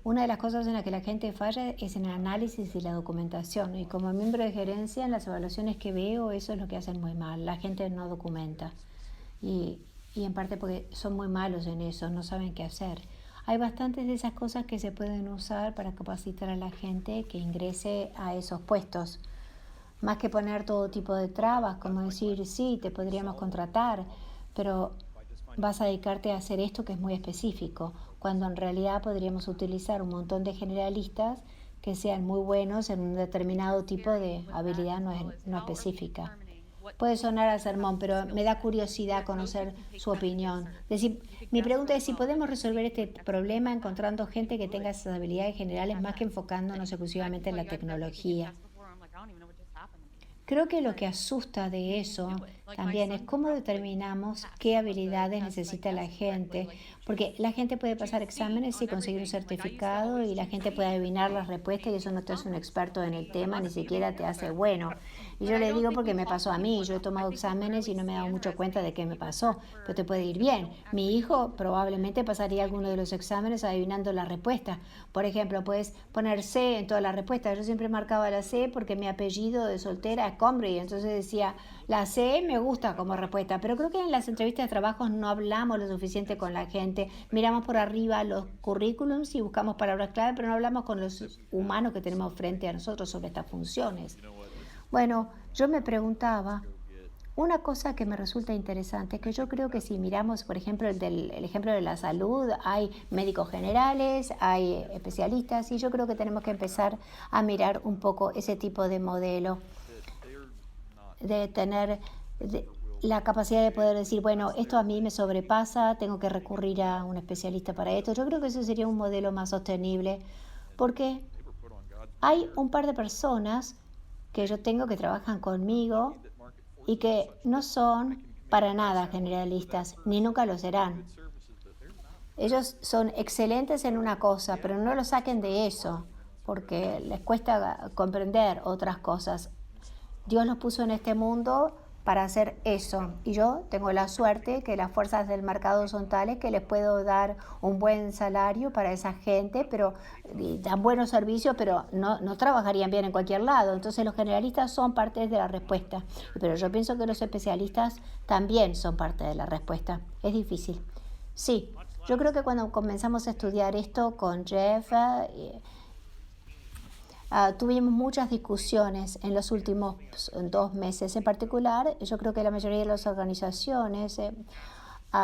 Una de las cosas en las que la gente falla es en el análisis y la documentación. Y como miembro de gerencia, en las evaluaciones que veo, eso es lo que hacen muy mal. La gente no documenta. Y, y en parte porque son muy malos en eso, no saben qué hacer. Hay bastantes de esas cosas que se pueden usar para capacitar a la gente que ingrese a esos puestos. Más que poner todo tipo de trabas, como decir, sí, te podríamos contratar, pero vas a dedicarte a hacer esto que es muy específico, cuando en realidad podríamos utilizar un montón de generalistas que sean muy buenos en un determinado tipo de habilidad no específica. Puede sonar a sermón, pero me da curiosidad conocer su opinión. Mi pregunta es si podemos resolver este problema encontrando gente que tenga esas habilidades generales más que enfocándonos exclusivamente en la tecnología. Creo que lo que asusta de eso también es cómo determinamos qué habilidades necesita la gente, porque la gente puede pasar exámenes y conseguir un certificado y la gente puede adivinar las respuestas y eso no te hace un experto en el tema, ni siquiera te hace bueno. Y yo le digo porque me pasó a mí, yo he tomado exámenes y no me he dado mucho cuenta de qué me pasó, pero te puede ir bien. Mi hijo probablemente pasaría alguno de los exámenes adivinando la respuesta. Por ejemplo, puedes poner C en todas las respuestas. Yo siempre marcaba la C porque mi apellido de soltera es Comrie, entonces decía, la C me gusta como respuesta, pero creo que en las entrevistas de trabajo no hablamos lo suficiente con la gente, miramos por arriba los currículums y buscamos palabras clave, pero no hablamos con los humanos que tenemos frente a nosotros sobre estas funciones. Bueno, yo me preguntaba, una cosa que me resulta interesante es que yo creo que si miramos, por ejemplo, el ejemplo de la salud, hay médicos generales, hay especialistas, y yo creo que tenemos que empezar a mirar un poco ese tipo de modelo, de tener la capacidad de poder decir, bueno, esto a mí me sobrepasa, tengo que recurrir a un especialista para esto. Yo creo que eso sería un modelo más sostenible, porque hay un par de personas que yo tengo que trabajan conmigo y que no son para nada generalistas, ni nunca lo serán. Ellos son excelentes en una cosa, pero no lo saquen de eso, porque les cuesta comprender otras cosas. Dios los puso en este mundo para hacer eso. Y yo tengo la suerte que las fuerzas del mercado son tales que les puedo dar un buen salario para esa gente, pero dan buenos servicios, pero no trabajarían bien en cualquier lado. Entonces los generalistas son parte de la respuesta. Pero yo pienso que los especialistas también son parte de la respuesta. Es difícil. Sí, yo creo que cuando comenzamos a estudiar esto con Jeff, tuvimos muchas discusiones en los últimos 2 meses. En particular, yo creo que la mayoría de las organizaciones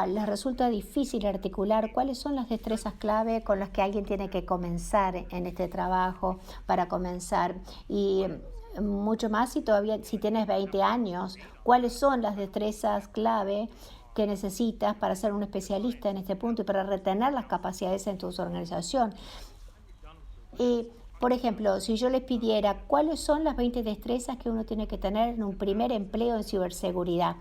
les resulta difícil articular cuáles son las destrezas clave con las que alguien tiene que comenzar en este trabajo para comenzar. Y mucho más si tienes 20 años, cuáles son las destrezas clave que necesitas para ser un especialista en este punto y para retener las capacidades en tu organización. Y, por ejemplo, si yo les pidiera cuáles son las 20 destrezas que uno tiene que tener en un primer empleo en ciberseguridad,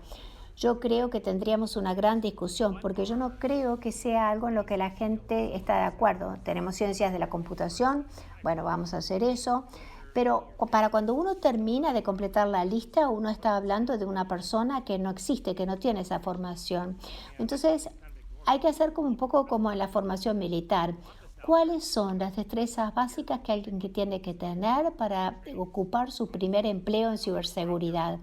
yo creo que tendríamos una gran discusión, porque yo no creo que sea algo en lo que la gente está de acuerdo. Tenemos ciencias de la computación, bueno, vamos a hacer eso, pero para cuando uno termina de completar la lista, uno está hablando de una persona que no existe, que no tiene esa formación. Entonces, hay que hacer como un poco como en la formación militar. ¿Cuáles son las destrezas básicas que alguien que tiene que tener para ocupar su primer empleo en ciberseguridad?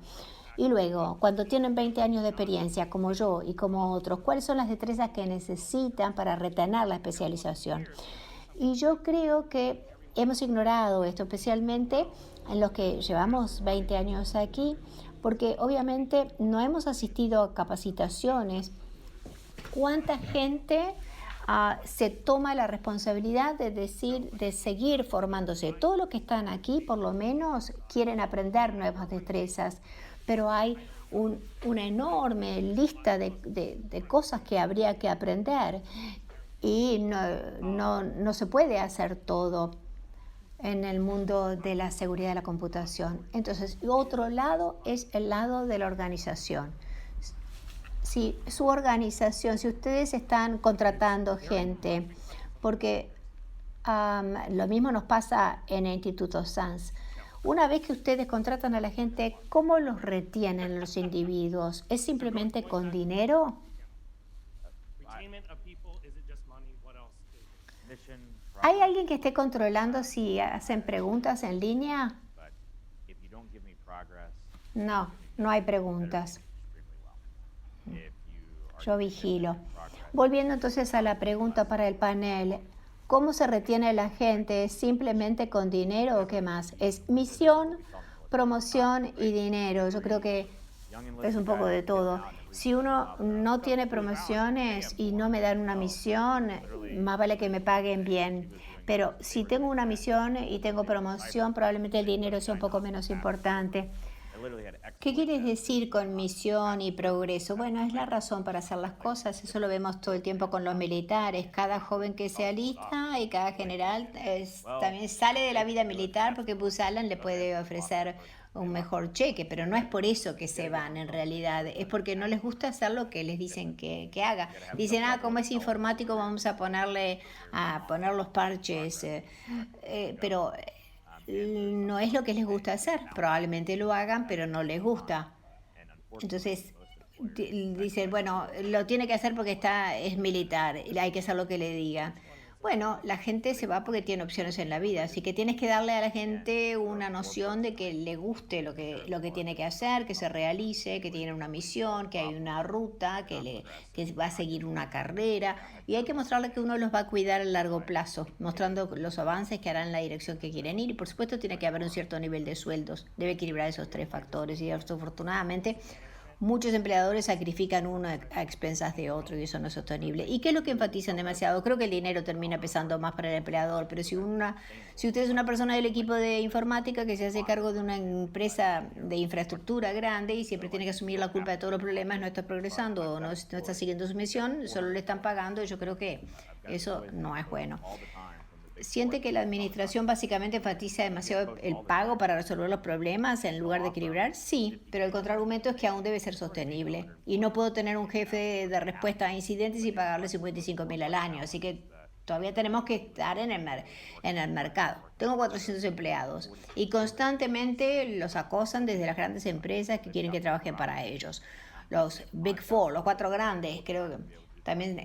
Y luego, cuando tienen 20 años de experiencia, como yo y como otros, ¿cuáles son las destrezas que necesitan para retener la especialización? Y yo creo que hemos ignorado esto, especialmente en los que llevamos 20 años aquí, porque obviamente no hemos asistido a capacitaciones. ¿Cuánta gente se toma la responsabilidad de seguir formándose? Todos los que están aquí, por lo menos, quieren aprender nuevas destrezas, pero hay una enorme lista de cosas que habría que aprender y no se puede hacer todo en el mundo de la seguridad de la computación. Entonces, otro lado es el lado de la organización. Si su organización, si ustedes están contratando gente, porque lo mismo nos pasa en el Instituto SANS. Una vez que ustedes contratan a la gente, ¿cómo los retienen los individuos? ¿Es simplemente con dinero? ¿Hay alguien que esté controlando si hacen preguntas en línea? No, no hay preguntas. Yo vigilo. Volviendo entonces a la pregunta para el panel, ¿cómo se retiene la gente? ¿Simplemente con dinero o qué más? Es misión, promoción y dinero. Yo creo que es un poco de todo. Si uno no tiene promociones y no me dan una misión, más vale que me paguen bien. Pero si tengo una misión y tengo promoción, probablemente el dinero sea un poco menos importante. ¿Qué quieres decir con misión y progreso? Bueno, es la razón para hacer las cosas. Eso lo vemos todo el tiempo con los militares. Cada joven que se alista y cada general también sale de la vida militar porque Booz Allen le puede ofrecer un mejor cheque, pero no es por eso que se van en realidad, es porque no les gusta hacer lo que les dicen que haga. Dicen, como es informático, vamos a poner los parches, pero no es lo que les gusta hacer. Probablemente lo hagan, pero no les gusta. Entonces dicen, bueno, lo tiene que hacer porque es militar, y hay que hacer lo que le digan. Bueno, la gente se va porque tiene opciones en la vida, así que tienes que darle a la gente una noción de que le guste lo que tiene que hacer, que se realice, que tiene una misión, que hay una ruta, que va a seguir una carrera, y hay que mostrarle que uno los va a cuidar a largo plazo, mostrando los avances que harán en la dirección que quieren ir, y por supuesto tiene que haber un cierto nivel de sueldos, debe equilibrar esos tres factores, y desafortunadamente muchos empleadores sacrifican uno a expensas de otro y eso no es sostenible. ¿Y qué es lo que enfatizan demasiado? Creo que el dinero termina pesando más para el empleador, pero si usted es una persona del equipo de informática que se hace cargo de una empresa de infraestructura grande y siempre tiene que asumir la culpa de todos los problemas, no está progresando, no está siguiendo su misión, solo le están pagando y yo creo que eso no es bueno. ¿Siente que la administración básicamente enfatiza demasiado el pago para resolver los problemas en lugar de equilibrar? Sí, pero el contraargumento es que aún debe ser sostenible. Y no puedo tener un jefe de respuesta a incidentes y pagarle 55.000 al año. Así que todavía tenemos que estar en el mercado. Tengo 400 empleados y constantemente los acosan desde las grandes empresas que quieren que trabajen para ellos. Los Big Four, los cuatro grandes, creo que también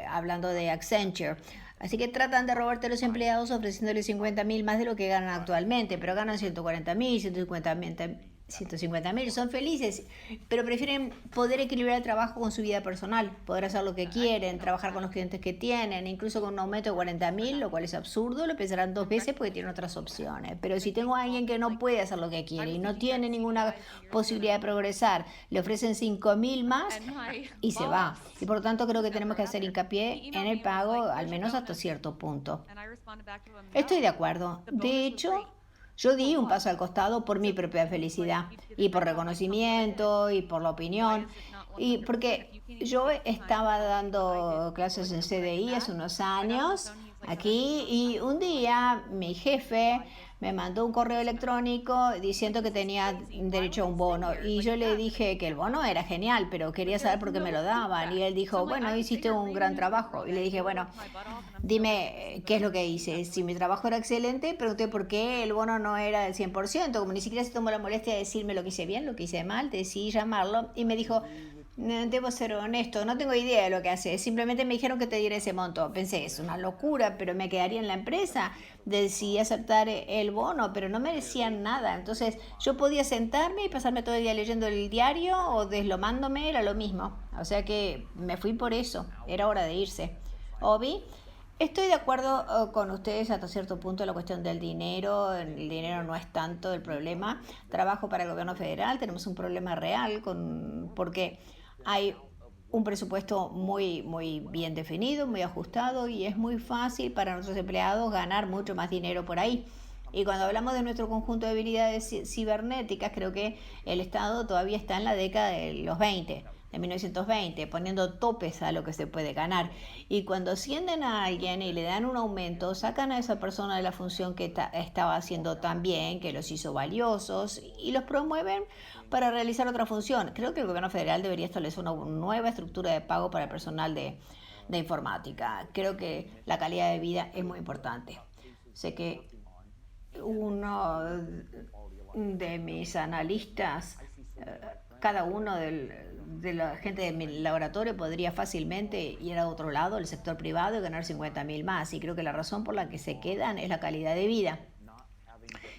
hablando de Accenture. Así que tratan de robarte a los empleados ofreciéndoles 50.000 más de lo que ganan actualmente, pero ganan 140.000, 150.000, son felices, pero prefieren poder equilibrar el trabajo con su vida personal, poder hacer lo que quieren, trabajar con los clientes que tienen, incluso con un aumento de 40.000, lo cual es absurdo, lo pensarán dos veces porque tienen otras opciones. Pero si tengo a alguien que no puede hacer lo que quiere y no tiene ninguna posibilidad de progresar, le ofrecen 5.000 más y se va. Y por lo tanto creo que tenemos que hacer hincapié en el pago, al menos hasta cierto punto. Estoy de acuerdo. De hecho, yo di un paso al costado por mi propia felicidad y por reconocimiento y por la opinión. Y porque yo estaba dando clases en CDI hace unos años aquí y un día mi jefe me mandó un correo electrónico diciendo que tenía derecho a un bono y yo le dije que el bono era genial, pero quería saber por qué me lo daban y él dijo, bueno, hiciste un gran trabajo y le dije, bueno, dime qué es lo que hice. Si mi trabajo era excelente, pregunté por qué el bono no era del 100%, como ni siquiera se tomó la molestia de decirme lo que hice bien, lo que hice mal, decidí llamarlo y me dijo, debo ser honesto, no tengo idea de lo que hace. Simplemente me dijeron que te diera ese monto. Pensé, es una locura, pero me quedaría en la empresa. Decidí aceptar el bono, pero no me decían nada. Entonces yo podía sentarme y pasarme todo el día leyendo el diario o deslomándome, era lo mismo. O sea que me fui por eso, era hora de irse. Obi, estoy de acuerdo con ustedes hasta cierto punto en la cuestión del dinero. El dinero no es tanto el problema. Trabajo para el gobierno federal, tenemos un problema real porque hay un presupuesto muy bien definido, muy ajustado y es muy fácil para nuestros empleados ganar mucho más dinero por ahí. Y cuando hablamos de nuestro conjunto de habilidades cibernéticas, creo que el Estado todavía está en la década de los 20, de 1920, poniendo topes a lo que se puede ganar. Y cuando ascienden a alguien y le dan un aumento, sacan a esa persona de la función que estaba haciendo tan bien, que los hizo valiosos, y los promueven para realizar otra función. Creo que el gobierno federal debería establecer una nueva estructura de pago para el personal de informática. Creo que la calidad de vida es muy importante. Sé que uno de mis analistas cada uno de la gente de mi laboratorio podría fácilmente ir a otro lado, el sector privado, y ganar 50.000 más. Y creo que la razón por la que se quedan es la calidad de vida.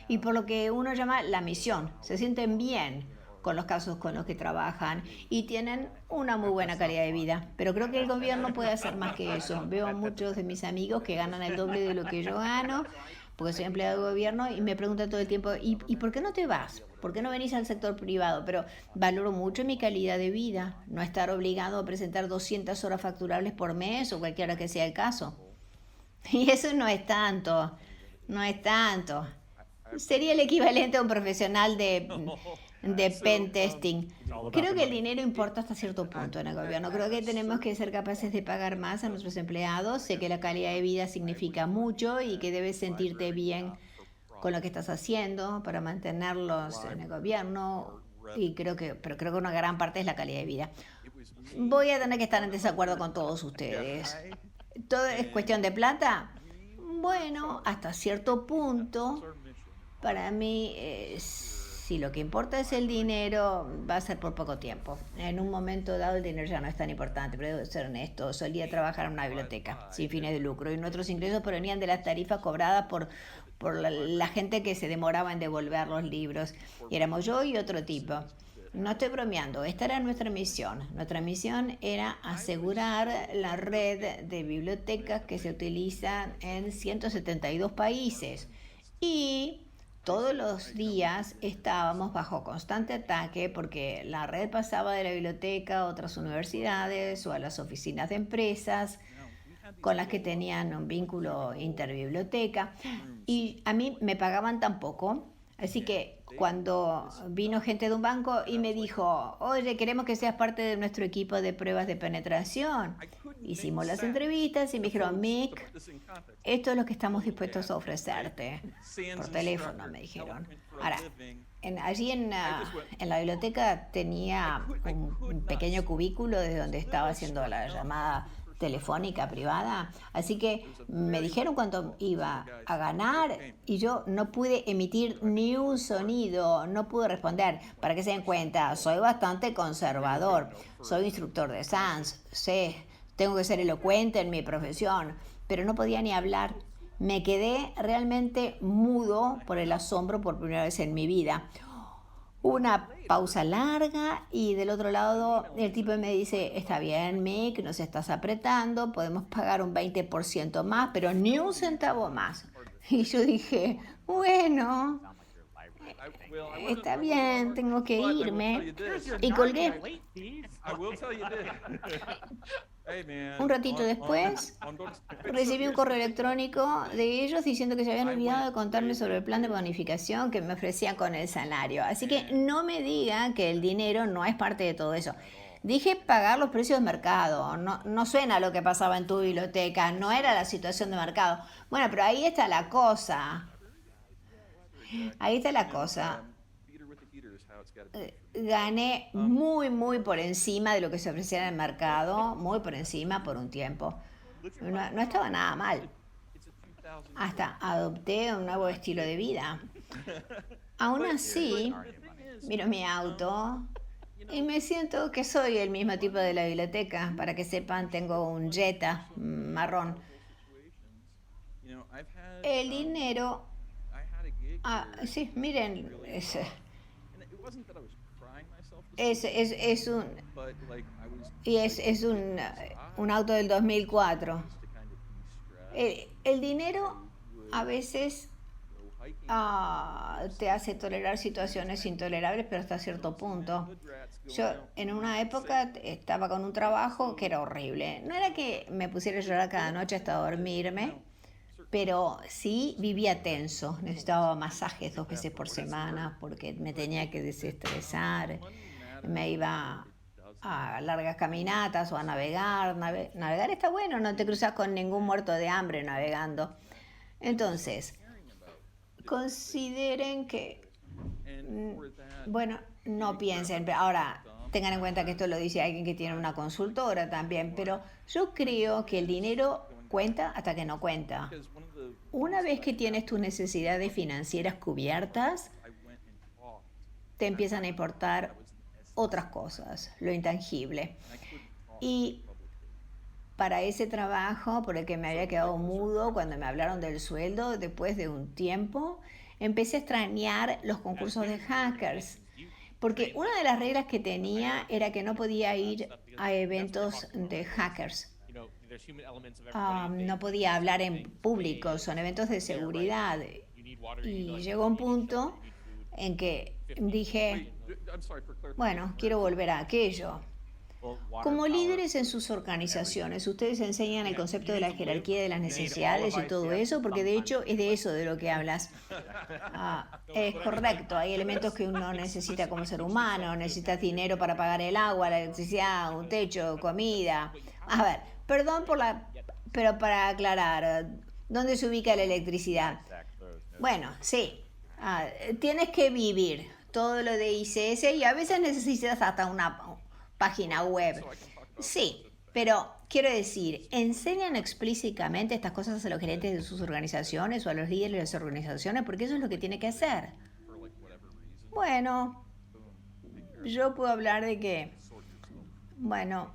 Y por lo que uno llama la misión. Se sienten bien con los casos con los que trabajan y tienen una muy buena calidad de vida. Pero creo que el gobierno puede hacer más que eso. Veo a muchos de mis amigos que ganan el doble de lo que yo gano, porque soy empleado de gobierno, y me preguntan todo el tiempo, ¿y por qué no te vas? ¿Por qué no venís al sector privado? Pero valoro mucho mi calidad de vida, no estar obligado a presentar 200 horas facturables por mes o cualquiera que sea el caso. Y eso no es tanto, no es tanto. Sería el equivalente a un profesional de pen testing. Creo que el dinero importa hasta cierto punto en el gobierno. Creo que tenemos que ser capaces de pagar más a nuestros empleados. Sé que la calidad de vida significa mucho y que debes sentirte bien con lo que estás haciendo para mantenerlos en el gobierno. Pero creo que una gran parte es la calidad de vida. Voy a tener que estar en desacuerdo con todos ustedes. ¿Todo es cuestión de plata? Bueno, hasta cierto punto. Para mí, si lo que importa es el dinero, va a ser por poco tiempo. En un momento dado el dinero ya no es tan importante, pero debo ser honesto, solía trabajar en una biblioteca sin fines de lucro y nuestros ingresos provenían de las tarifas cobradas por la gente que se demoraba en devolver los libros. Y éramos yo y otro tipo. No estoy bromeando, esta era nuestra misión. Nuestra misión era asegurar la red de bibliotecas que se utilizan en 172 países. Y todos los días estábamos bajo constante ataque porque la red pasaba de la biblioteca a otras universidades o a las oficinas de empresas con las que tenían un vínculo interbiblioteca, y a mí me pagaban tan poco. Así que cuando vino gente de un banco y me dijo, oye, queremos que seas parte de nuestro equipo de pruebas de penetración, hicimos las entrevistas y me dijeron, Mick, esto es lo que estamos dispuestos a ofrecerte. Por teléfono me dijeron. Ahora, allí en la biblioteca tenía un pequeño cubículo desde donde estaba haciendo la llamada telefónica privada, así que me dijeron cuánto iba a ganar y yo no pude emitir ni un sonido, no pude responder. Para que se den cuenta, soy bastante conservador, soy instructor de SANS, sé, tengo que ser elocuente en mi profesión, pero no podía ni hablar. Me quedé realmente mudo por el asombro por primera vez en mi vida. Una pausa larga y del otro lado el tipo me dice, está bien, Mick, nos estás apretando, podemos pagar un 20% más, pero ni un centavo más. Y yo dije, bueno, está bien, tengo que irme. Y colgué. Un ratito después recibí un correo electrónico de ellos diciendo que se habían olvidado de contarme sobre el plan de bonificación que me ofrecían con el salario. Así que no me digan que el dinero no es parte de todo eso. Dije pagar los precios de mercado. No, no suena a lo que pasaba en tu biblioteca, no era la situación de mercado. Bueno, pero ahí está la cosa. Ahí está la cosa. Gané muy por encima de lo que se ofrecía en el mercado, muy por encima por un tiempo. No estaba nada mal. Hasta adopté un nuevo estilo de vida. Aún así, miro mi auto y me siento que soy el mismo tipo de la biblioteca. Para que sepan, tengo un Jetta marrón. El dinero... sí, miren, es un auto del 2004. El dinero a veces te hace tolerar situaciones intolerables, pero hasta cierto punto. Yo en una época estaba con un trabajo que era horrible. No era que me pusiera a llorar cada noche hasta dormirme, pero sí vivía tenso. Necesitaba masajes 2 veces por semana porque me tenía que desestresar. Me iba a largas caminatas o a navegar. Navegar está bueno, no te cruzas con ningún muerto de hambre navegando. Entonces, consideren que, bueno, no piensen, pero ahora tengan en cuenta que esto lo dice alguien que tiene una consultora también, pero yo creo que el dinero cuenta hasta que no cuenta. Una vez que tienes tus necesidades financieras cubiertas, te empiezan a importar otras cosas, lo intangible. Y para ese trabajo, por el que me había quedado mudo cuando me hablaron del sueldo, después de un tiempo, empecé a extrañar los concursos de hackers. Porque una de las reglas que tenía era que no podía ir a eventos de hackers. No podía hablar en público, son eventos de seguridad. Y llegó un punto en que dije, bueno, quiero volver a aquello. Como líderes en sus organizaciones, ustedes enseñan el concepto de la jerarquía de las necesidades y todo eso, porque de hecho es de eso de lo que hablas. Es correcto, hay elementos que uno necesita como ser humano, necesitas dinero para pagar el agua, la electricidad, un techo, comida. A ver, perdón por pero para aclarar, ¿dónde se ubica la electricidad? Bueno, sí, tienes que vivir todo lo de ICS y a veces necesitas hasta una página web. Sí, pero quiero decir, ¿enseñan explícitamente estas cosas a los gerentes de sus organizaciones o a los líderes de las organizaciones? Porque eso es lo que tiene que hacer. Bueno, yo puedo hablar de que, bueno,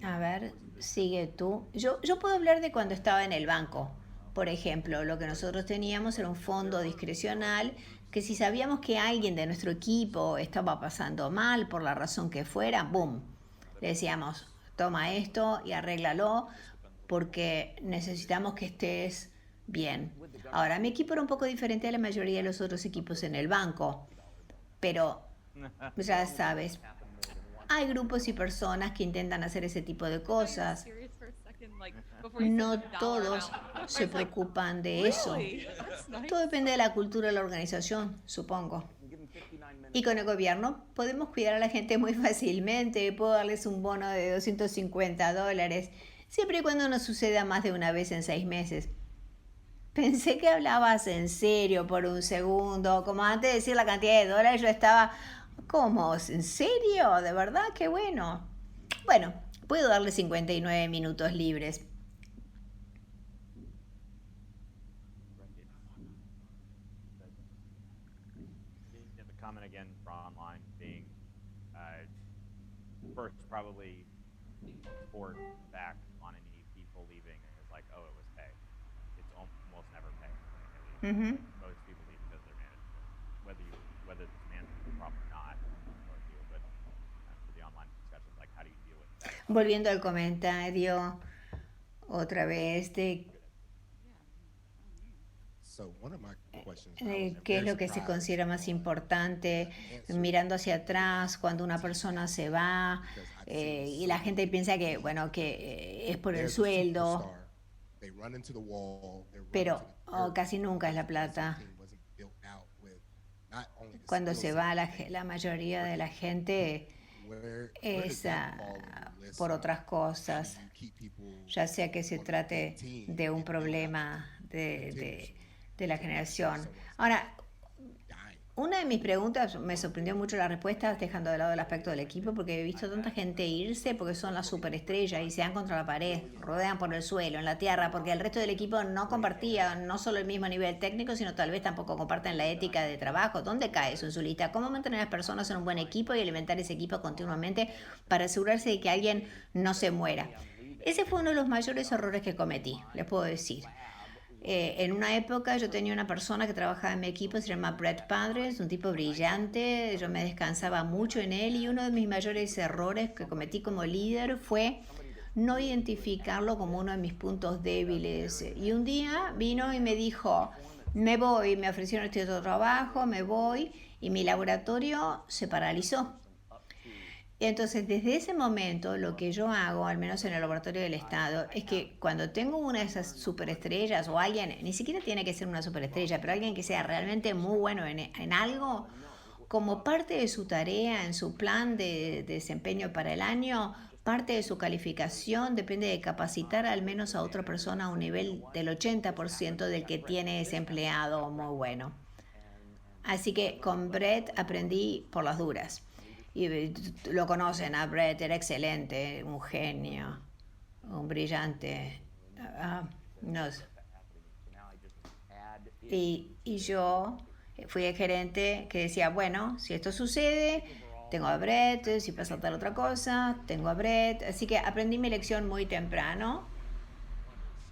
a ver, sigue tú. Yo puedo hablar de cuando estaba en el banco. Por ejemplo, lo que nosotros teníamos era un fondo discrecional que si sabíamos que alguien de nuestro equipo estaba pasando mal por la razón que fuera, boom, le decíamos, toma esto y arréglalo porque necesitamos que estés bien. Ahora, mi equipo era un poco diferente a la mayoría de los otros equipos en el banco, pero ya sabes, hay grupos y personas que intentan hacer ese tipo de cosas. No todos se preocupan de eso. Todo depende de la cultura de la organización, supongo. Y con el gobierno podemos cuidar a la gente muy fácilmente. Puedo darles un bono de $250, siempre y cuando no suceda más de una vez en 6 meses. Pensé que hablabas en serio por un segundo. Como antes de decir la cantidad de dólares, yo estaba... ¿Cómo? ¿En serio? ¿De verdad? Qué bueno. Bueno, puedo darle 59 minutos libres. Ujú. Volviendo al comentario otra vez de qué es lo que se considera más importante, mirando hacia atrás cuando una persona se va y la gente piensa que, bueno, que es por el sueldo, pero casi nunca es la plata. Cuando se va la mayoría de la gente es por otras cosas, ya sea que se trate de un problema de la generación. Ahora, una de mis preguntas, me sorprendió mucho la respuesta, dejando de lado el aspecto del equipo, porque he visto tanta gente irse porque son las superestrellas y se dan contra la pared, rodean por el suelo, en la tierra, porque el resto del equipo no compartía no solo el mismo nivel técnico, sino tal vez tampoco comparten la ética de trabajo. ¿Dónde cae eso en su lista? ¿Cómo mantener a las personas en un buen equipo y alimentar ese equipo continuamente para asegurarse de que alguien no se muera? Ese fue uno de los mayores errores que cometí, les puedo decir. En una época yo tenía una persona que trabajaba en mi equipo, se llama Brett Padres, un tipo brillante, yo me descansaba mucho en él y uno de mis mayores errores que cometí como líder fue no identificarlo como uno de mis puntos débiles. Y un día vino y me dijo, me voy, me ofrecieron este otro trabajo, me voy y mi laboratorio se paralizó. Entonces, desde ese momento, lo que yo hago, al menos en el laboratorio del Estado, es que cuando tengo una de esas superestrellas o alguien, ni siquiera tiene que ser una superestrella, pero alguien que sea realmente muy bueno en algo, como parte de su tarea, en su plan de desempeño para el año, parte de su calificación depende de capacitar al menos a otra persona a un nivel del 80% del que tiene ese empleado muy bueno. Así que con Brett aprendí por las duras. Y lo conocen a Brett, era excelente, un genio, un brillante. No, y yo Fui el gerente que decía, bueno, si esto sucede, tengo a Brett, si pasa tal otra cosa, tengo a Brett. Así que aprendí mi lección muy temprano,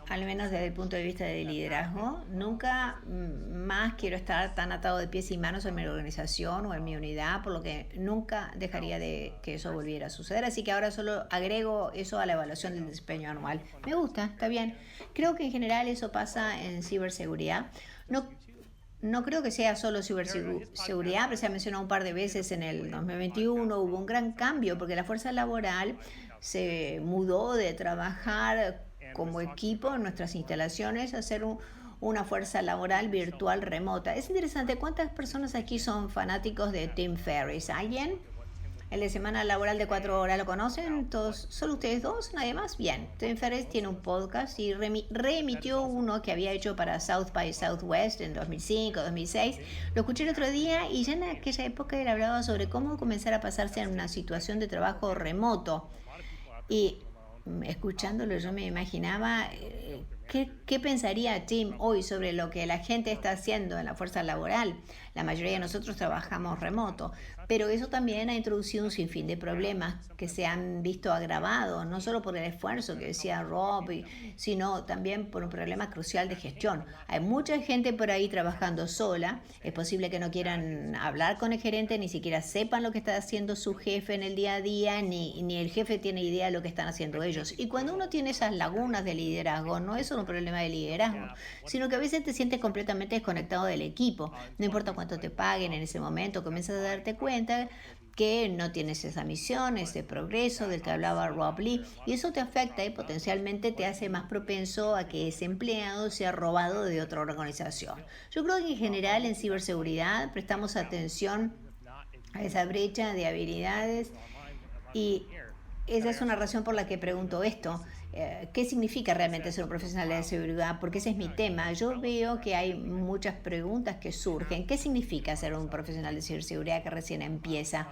al menos desde el punto de vista de liderazgo. Nunca más quiero estar tan atado de pies y manos en mi organización o en mi unidad, por lo que nunca dejaría de que eso volviera a suceder. Así que ahora solo agrego eso a la evaluación del desempeño anual. Me gusta, está bien. Creo que en general eso pasa en ciberseguridad. No, no creo que sea solo ciberseguridad, pero se ha mencionado un par de veces en el 2021. Hubo un gran cambio porque la fuerza laboral se mudó de trabajar como equipo en nuestras instalaciones a ser una fuerza laboral virtual remota. Es interesante, ¿cuántas personas aquí son fanáticos de Tim Ferriss? ¿Alguien? El de semana laboral de 4 horas, ¿lo conocen? ¿Todos? ¿Solo ustedes dos? ¿Nadie más? Bien. Tim Ferriss tiene un podcast y reemitió uno que había hecho para South by Southwest en 2005, 2006. Lo escuché el otro día y ya en aquella época él hablaba sobre cómo comenzar a pasarse en una situación de trabajo remoto. Y escuchándolo yo me imaginaba qué pensaría Tim hoy sobre lo que la gente está haciendo en la fuerza laboral. La mayoría de nosotros trabajamos remoto, pero eso también ha introducido un sinfín de problemas que se han visto agravados, no solo por el esfuerzo que decía Rob, sino también por un problema crucial de gestión. Hay mucha gente por ahí trabajando sola, es posible que no quieran hablar con el gerente, ni siquiera sepan lo que está haciendo su jefe en el día a día, ni el jefe tiene idea de lo que están haciendo ellos. Y cuando uno tiene esas lagunas de liderazgo, no es solo un problema de liderazgo, sino que a veces te sientes completamente desconectado del equipo. No importa cuánto te paguen en ese momento, comienzas a darte cuenta que no tienes esa misión, ese progreso del que hablaba Rob Lee, y eso te afecta y potencialmente te hace más propenso a que ese empleado sea robado de otra organización. Yo creo que en general en ciberseguridad prestamos atención a esa brecha de habilidades y esa es una razón por la que pregunto esto. ¿Qué significa realmente ser un profesional de seguridad? Porque ese es mi tema. Yo veo que hay muchas preguntas que surgen. ¿Qué significa ser un profesional de ciberseguridad que recién empieza?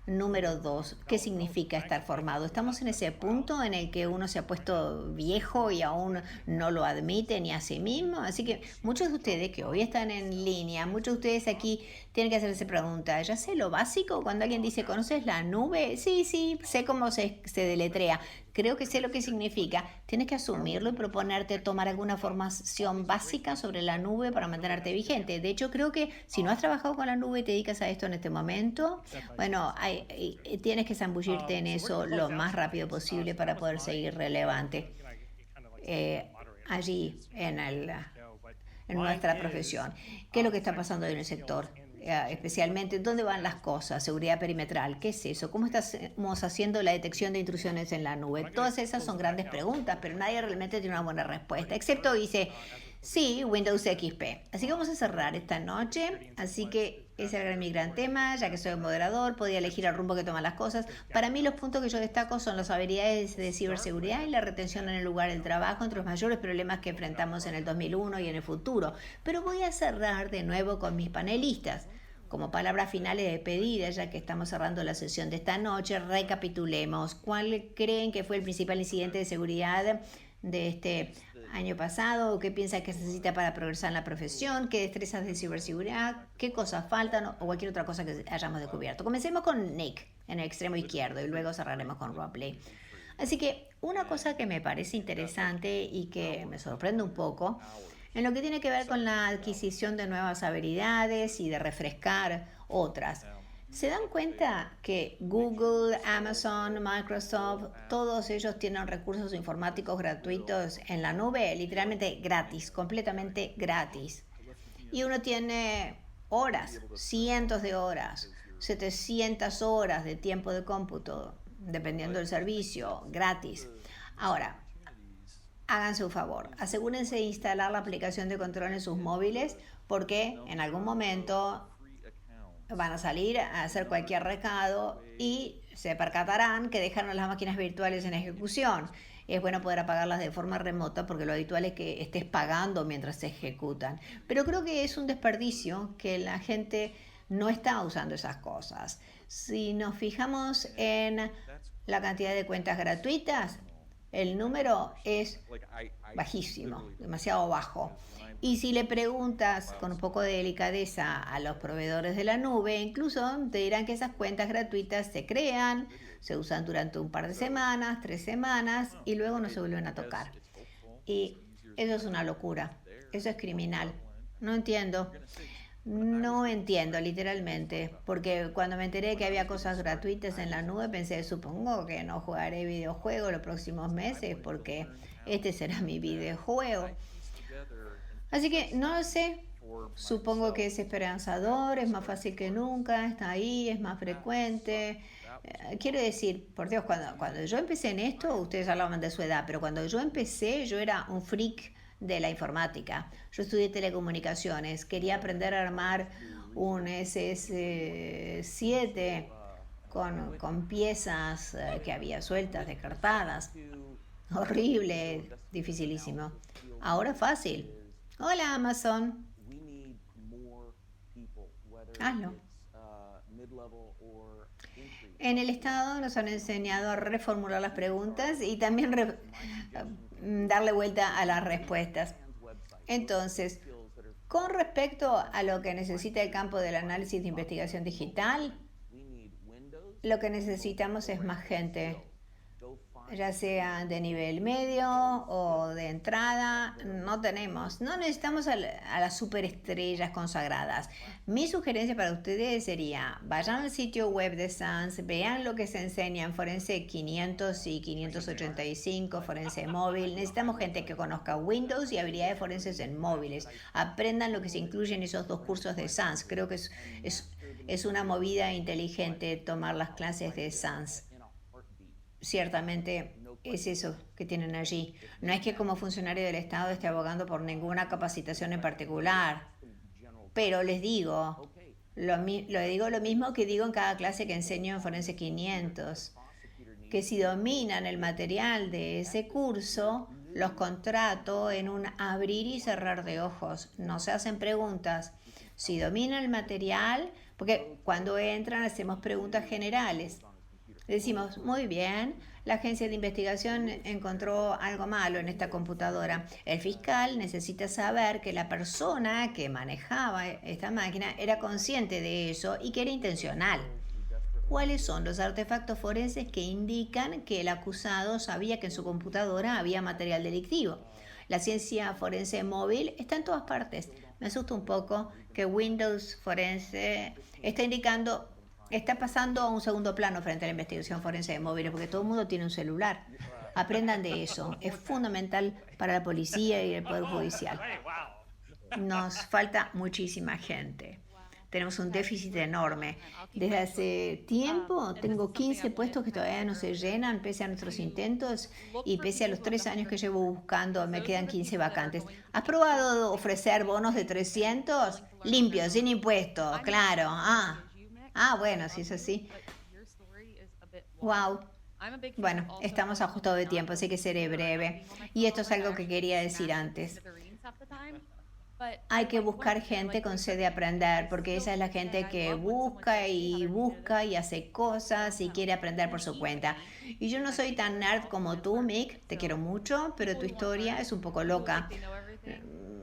Número dos, ¿qué significa estar formado? Estamos en ese punto en el que uno se ha puesto viejo y aún no lo admite ni a sí mismo. Así que muchos de ustedes que hoy están en línea, muchos de ustedes aquí tienen que hacerse preguntas. ¿Ya sé lo básico? Cuando alguien dice, ¿conoces la nube? Sí, sé cómo se deletrea. Creo que sé lo que significa. Tienes que asumirlo y proponerte tomar alguna formación básica sobre la nube para mantenerte vigente. De hecho, creo que si no has trabajado con la nube y te dedicas a esto en este momento, bueno, tienes que zambullirte en eso lo más rápido posible para poder seguir relevante allí en nuestra profesión. ¿Qué es lo que está pasando en el sector? Especialmente, ¿dónde van las cosas? Seguridad perimetral, ¿qué es eso? ¿Cómo estamos haciendo la detección de intrusiones en la nube? Todas esas son grandes preguntas, pero nadie realmente tiene una buena respuesta, excepto dice, sí, Windows XP. Así que vamos a cerrar esta noche, así que ese era mi gran tema, ya que soy moderador, podía elegir el rumbo que toman las cosas. Para mí los puntos que yo destaco son las habilidades de ciberseguridad y la retención en el lugar del trabajo, entre los mayores problemas que enfrentamos en el 2001 y en el futuro. Pero voy a cerrar de nuevo con mis panelistas. Como palabras finales de despedida, ya que estamos cerrando la sesión de esta noche, recapitulemos. ¿Cuál creen que fue el principal incidente de seguridad de este año pasado? ¿Qué piensa que se necesita para progresar en la profesión? ¿Qué destrezas de ciberseguridad? ¿Qué cosas faltan? O cualquier otra cosa que hayamos descubierto. Comencemos con Nick en el extremo izquierdo y luego cerraremos con Rob Lee. Así que una cosa que me parece interesante y que me sorprende un poco en lo que tiene que ver con la adquisición de nuevas habilidades y de refrescar otras. ¿Se dan cuenta que Google, Amazon, Microsoft, todos ellos tienen recursos informáticos gratuitos en la nube? Literalmente gratis, completamente gratis. Y uno tiene horas, cientos de horas, 700 horas de tiempo de cómputo, dependiendo del servicio, gratis. Ahora, háganse un favor, asegúrense de instalar la aplicación de control en sus móviles porque en algún momento van a salir a hacer cualquier recado y se percatarán que dejaron las máquinas virtuales en ejecución. Es bueno poder apagarlas de forma remota porque lo habitual es que estés pagando mientras se ejecutan. Pero creo que es un desperdicio que la gente no está usando esas cosas. Si nos fijamos en la cantidad de cuentas gratuitas, el número es bajísimo, demasiado bajo. Y si le preguntas con un poco de delicadeza a los proveedores de la nube, incluso te dirán que esas cuentas gratuitas se crean, se usan durante un par de semanas, 3 semanas y luego no se vuelven a tocar. Y eso es una locura, eso es criminal. No entiendo. No entiendo, literalmente, porque cuando me enteré que había cosas gratuitas en la nube, pensé, supongo que no jugaré videojuegos los próximos meses porque este será mi videojuego. Así que no lo sé, supongo que es esperanzador, es más fácil que nunca, está ahí, es más frecuente. Quiero decir, por Dios, cuando yo empecé en esto, ustedes hablaban de su edad, pero cuando yo empecé, yo era un freak de la informática. Yo estudié telecomunicaciones, quería aprender a armar un SS7 con piezas que había sueltas, descartadas. Horrible, dificilísimo. Ahora fácil. Hola Amazon, hazlo. En el Estado nos han enseñado a reformular las preguntas y también darle vuelta a las respuestas. Entonces, con respecto a lo que necesita el campo del análisis de investigación digital, lo que necesitamos es más gente, ya sea de nivel medio o de entrada. No necesitamos a las superestrellas consagradas. Mi sugerencia para ustedes sería, vayan al sitio web de SANS, vean lo que se enseña en Forense 500 y 585, Forense móvil. Necesitamos gente que conozca Windows y habilidades forenses en móviles. Aprendan lo que se incluye en esos 2 cursos de SANS. Creo que es una movida inteligente tomar las clases de SANS. Ciertamente es eso que tienen allí. No es que como funcionario del Estado esté abogando por ninguna capacitación en particular, pero les digo, digo lo mismo que digo en cada clase que enseño en Forense 500, que si dominan el material de ese curso, los contrato en un abrir y cerrar de ojos. No se hacen preguntas. Si dominan el material, porque cuando entran hacemos preguntas generales. Decimos, muy bien, la agencia de investigación encontró algo malo en esta computadora. El fiscal necesita saber que la persona que manejaba esta máquina era consciente de eso y que era intencional. ¿Cuáles son los artefactos forenses que indican que el acusado sabía que en su computadora había material delictivo? La ciencia forense móvil está en todas partes. Me asusta un poco que Windows Forense está pasando a un segundo plano frente a la investigación forense de móviles, porque todo el mundo tiene un celular. Aprendan de eso. Es fundamental para la policía y el Poder Judicial. Nos falta muchísima gente. Tenemos un déficit enorme. Desde hace tiempo tengo 15 puestos que todavía no se llenan, pese a nuestros intentos y pese a los 3 años que llevo buscando, me quedan 15 vacantes. ¿Has probado ofrecer bonos de 300? Limpios, sin impuestos, claro. Bueno, si es así. Wow. Bueno, estamos ajustados de tiempo, así que seré breve. Y esto es algo que quería decir antes. Hay que buscar gente con sed de aprender, porque esa es la gente que busca y hace cosas y quiere aprender por su cuenta. Y yo no soy tan nerd como tú, Mick, te quiero mucho, pero tu historia es un poco loca.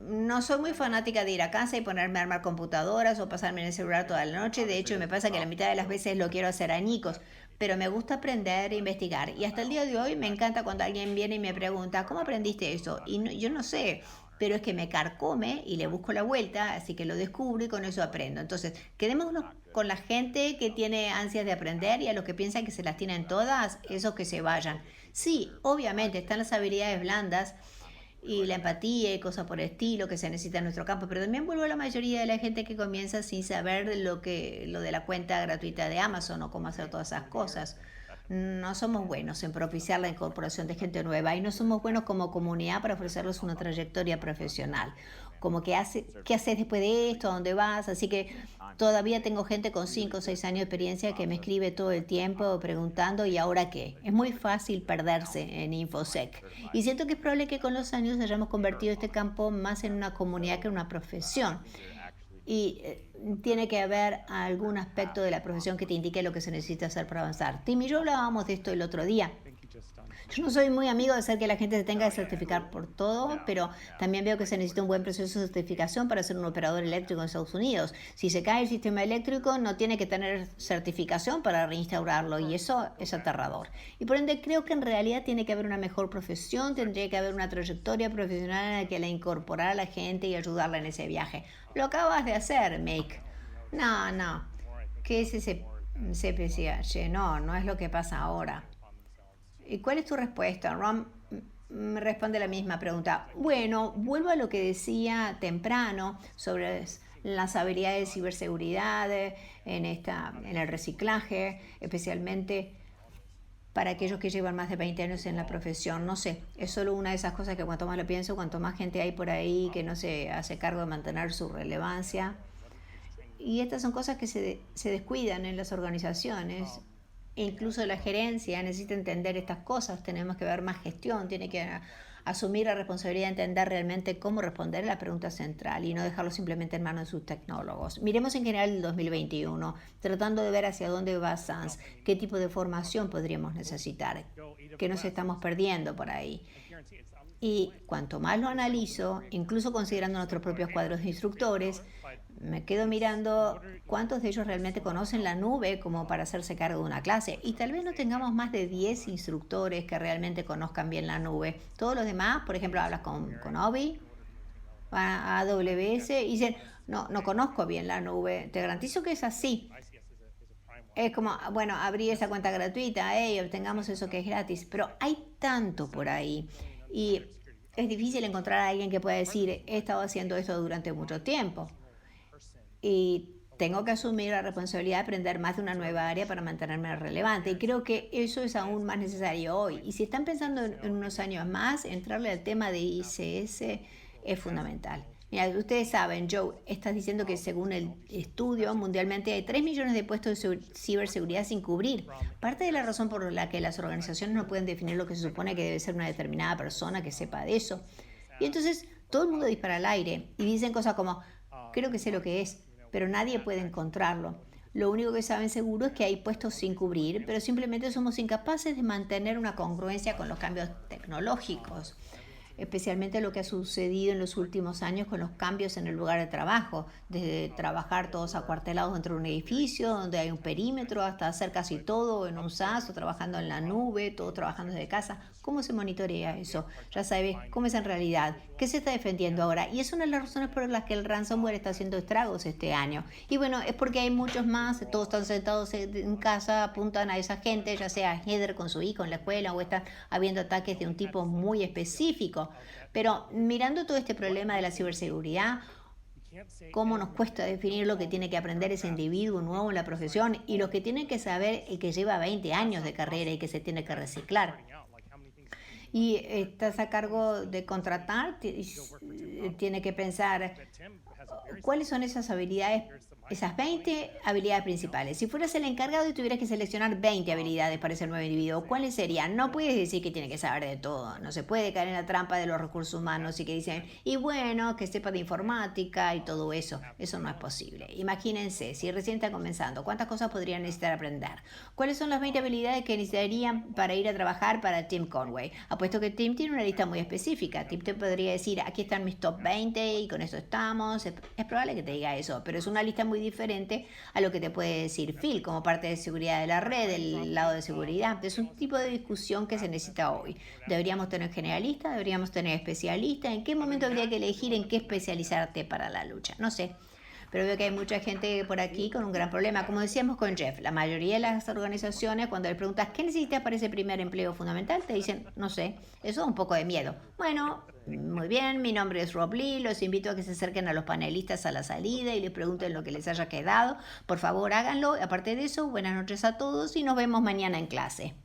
No soy muy fanática de ir a casa y ponerme a armar computadoras o pasarme en el celular toda la noche. De hecho, me pasa que la mitad de las veces lo quiero hacer añicos. Pero me gusta aprender e investigar. Y hasta el día de hoy me encanta cuando alguien viene y me pregunta, ¿cómo aprendiste eso? Y yo no sé, pero es que me carcome y le busco la vuelta, así que lo descubro y con eso aprendo. Entonces, quedémonos con la gente que tiene ansias de aprender y a los que piensan que se las tienen todas, esos que se vayan. Sí, obviamente están las habilidades blandas y la empatía y cosas por el estilo que se necesita en nuestro campo, pero también vuelvo a la mayoría de la gente que comienza sin saber lo de la cuenta gratuita de Amazon o cómo hacer todas esas cosas. No somos buenos en propiciar la incorporación de gente nueva y no somos buenos como comunidad para ofrecerles una trayectoria profesional. Como que ¿qué haces después de esto? ¿A dónde vas? Así que todavía tengo gente con 5 o 6 años de experiencia que me escribe todo el tiempo preguntando ¿y ahora qué? Es muy fácil perderse en InfoSec. Y siento que es probable que con los años hayamos convertido este campo más en una comunidad que en una profesión. Y tiene que haber algún aspecto de la profesión que te indique lo que se necesita hacer para avanzar. Tim y yo hablábamos de esto el otro día. Yo no soy muy amigo de hacer que la gente se tenga que certificar por todo, pero también veo que se necesita un buen proceso de certificación para ser un operador eléctrico en Estados Unidos. Si se cae el sistema eléctrico, no tiene que tener certificación para reinstaurarlo y eso es aterrador. Y por ende creo que en realidad tiene que haber una mejor profesión, tendría que haber una trayectoria profesional en la que la incorporara a la gente y ayudarla en ese viaje. Lo acabas de hacer, Mick. No, no. ¿Qué es ese CPCH? No, no es lo que pasa ahora. ¿Y cuál es tu respuesta? Ron me responde la misma pregunta. Bueno, vuelvo a lo que decía temprano sobre las habilidades de ciberseguridad en el reciclaje, especialmente para aquellos que llevan más de 20 años en la profesión. No sé, es solo una de esas cosas que cuanto más lo pienso, cuanto más gente hay por ahí que no se hace cargo de mantener su relevancia. Y estas son cosas que se descuidan en las organizaciones. E incluso la gerencia necesita entender estas cosas. Tenemos que ver más gestión, tiene que asumir la responsabilidad de entender realmente cómo responder a la pregunta central y no dejarlo simplemente en manos de sus tecnólogos. Miremos en general el 2021, tratando de ver hacia dónde va SANS, qué tipo de formación podríamos necesitar, qué nos estamos perdiendo por ahí. Y cuanto más lo analizo, incluso considerando nuestros propios cuadros de instructores, me quedo mirando cuántos de ellos realmente conocen la nube como para hacerse cargo de una clase. Y tal vez no tengamos más de 10 instructores que realmente conozcan bien la nube. Todos los demás, por ejemplo, hablas con Obi, a AWS y dicen, no, no conozco bien la nube. Te garantizo que es así. Es como, bueno, abrí esa cuenta gratuita, hey, obtengamos eso que es gratis. Pero hay tanto por ahí. Y es difícil encontrar a alguien que pueda decir, he estado haciendo esto durante mucho tiempo. Y tengo que asumir la responsabilidad de aprender más de una nueva área para mantenerme relevante. Y creo que eso es aún más necesario hoy. Y si están pensando en unos años más, entrarle al tema de ICS es fundamental. Mira, ustedes saben, Joe, estás diciendo que según el estudio, mundialmente hay 3 millones de puestos de ciberseguridad sin cubrir. Parte de la razón por la que las organizaciones no pueden definir lo que se supone que debe ser una determinada persona que sepa de eso. Y entonces todo el mundo dispara al aire y dicen cosas como, creo que sé lo que es, pero nadie puede encontrarlo. Lo único que saben seguro es que hay puestos sin cubrir, pero simplemente somos incapaces de mantener una congruencia con los cambios tecnológicos, especialmente lo que ha sucedido en los últimos años con los cambios en el lugar de trabajo, desde trabajar todos acuartelados dentro de un edificio donde hay un perímetro hasta hacer casi todo en un SaaS o trabajando en la nube, todo trabajando desde casa. ¿Cómo se monitorea eso? Ya sabes cómo es en realidad, qué se está defendiendo ahora. Y es una de las razones por las que el ransomware está haciendo estragos este año. Y bueno, es porque hay muchos más, todos están sentados en casa, apuntan a esa gente, ya sea Heather con su hijo en la escuela o están habiendo ataques de un tipo muy específico. Pero mirando todo este problema de la ciberseguridad, cómo nos cuesta definir lo que tiene que aprender ese individuo nuevo en la profesión y lo que tiene que saber el que lleva 20 años de carrera y que se tiene que reciclar. Y estás a cargo de contratar, tiene que pensar cuáles son esas habilidades, esas 20 habilidades principales. Si fueras el encargado y tuvieras que seleccionar 20 habilidades para ese nuevo individuo, ¿cuáles serían? No puedes decir que tiene que saber de todo. No se puede caer en la trampa de los recursos humanos y que dicen, y bueno, que sepa de informática y todo eso. Eso no es posible. Imagínense, si recién está comenzando, ¿cuántas cosas podrían necesitar aprender? ¿Cuáles son las 20 habilidades que necesitarían para ir a trabajar para Tim Conway? Apuesto que Tim tiene una lista muy específica. Tim te podría decir, aquí están mis top 20 y con eso estamos. Es probable que te diga eso, pero es una lista muy diferente a lo que te puede decir Phil como parte de seguridad de la red, del lado de seguridad. Es un tipo de discusión que se necesita hoy. ¿Deberíamos tener generalista? ¿Deberíamos tener especialista? ¿En qué momento habría que elegir en qué especializarte para la lucha? No sé. Pero veo que hay mucha gente por aquí con un gran problema. Como decíamos con Jeff, la mayoría de las organizaciones, cuando le preguntas ¿qué necesitas para ese primer empleo fundamental? Te dicen, no sé, eso da un poco de miedo. Bueno, muy bien, mi nombre es Rob Lee, los invito a que se acerquen a los panelistas a la salida y les pregunten lo que les haya quedado. Por favor, háganlo. Aparte de eso, buenas noches a todos y nos vemos mañana en clase.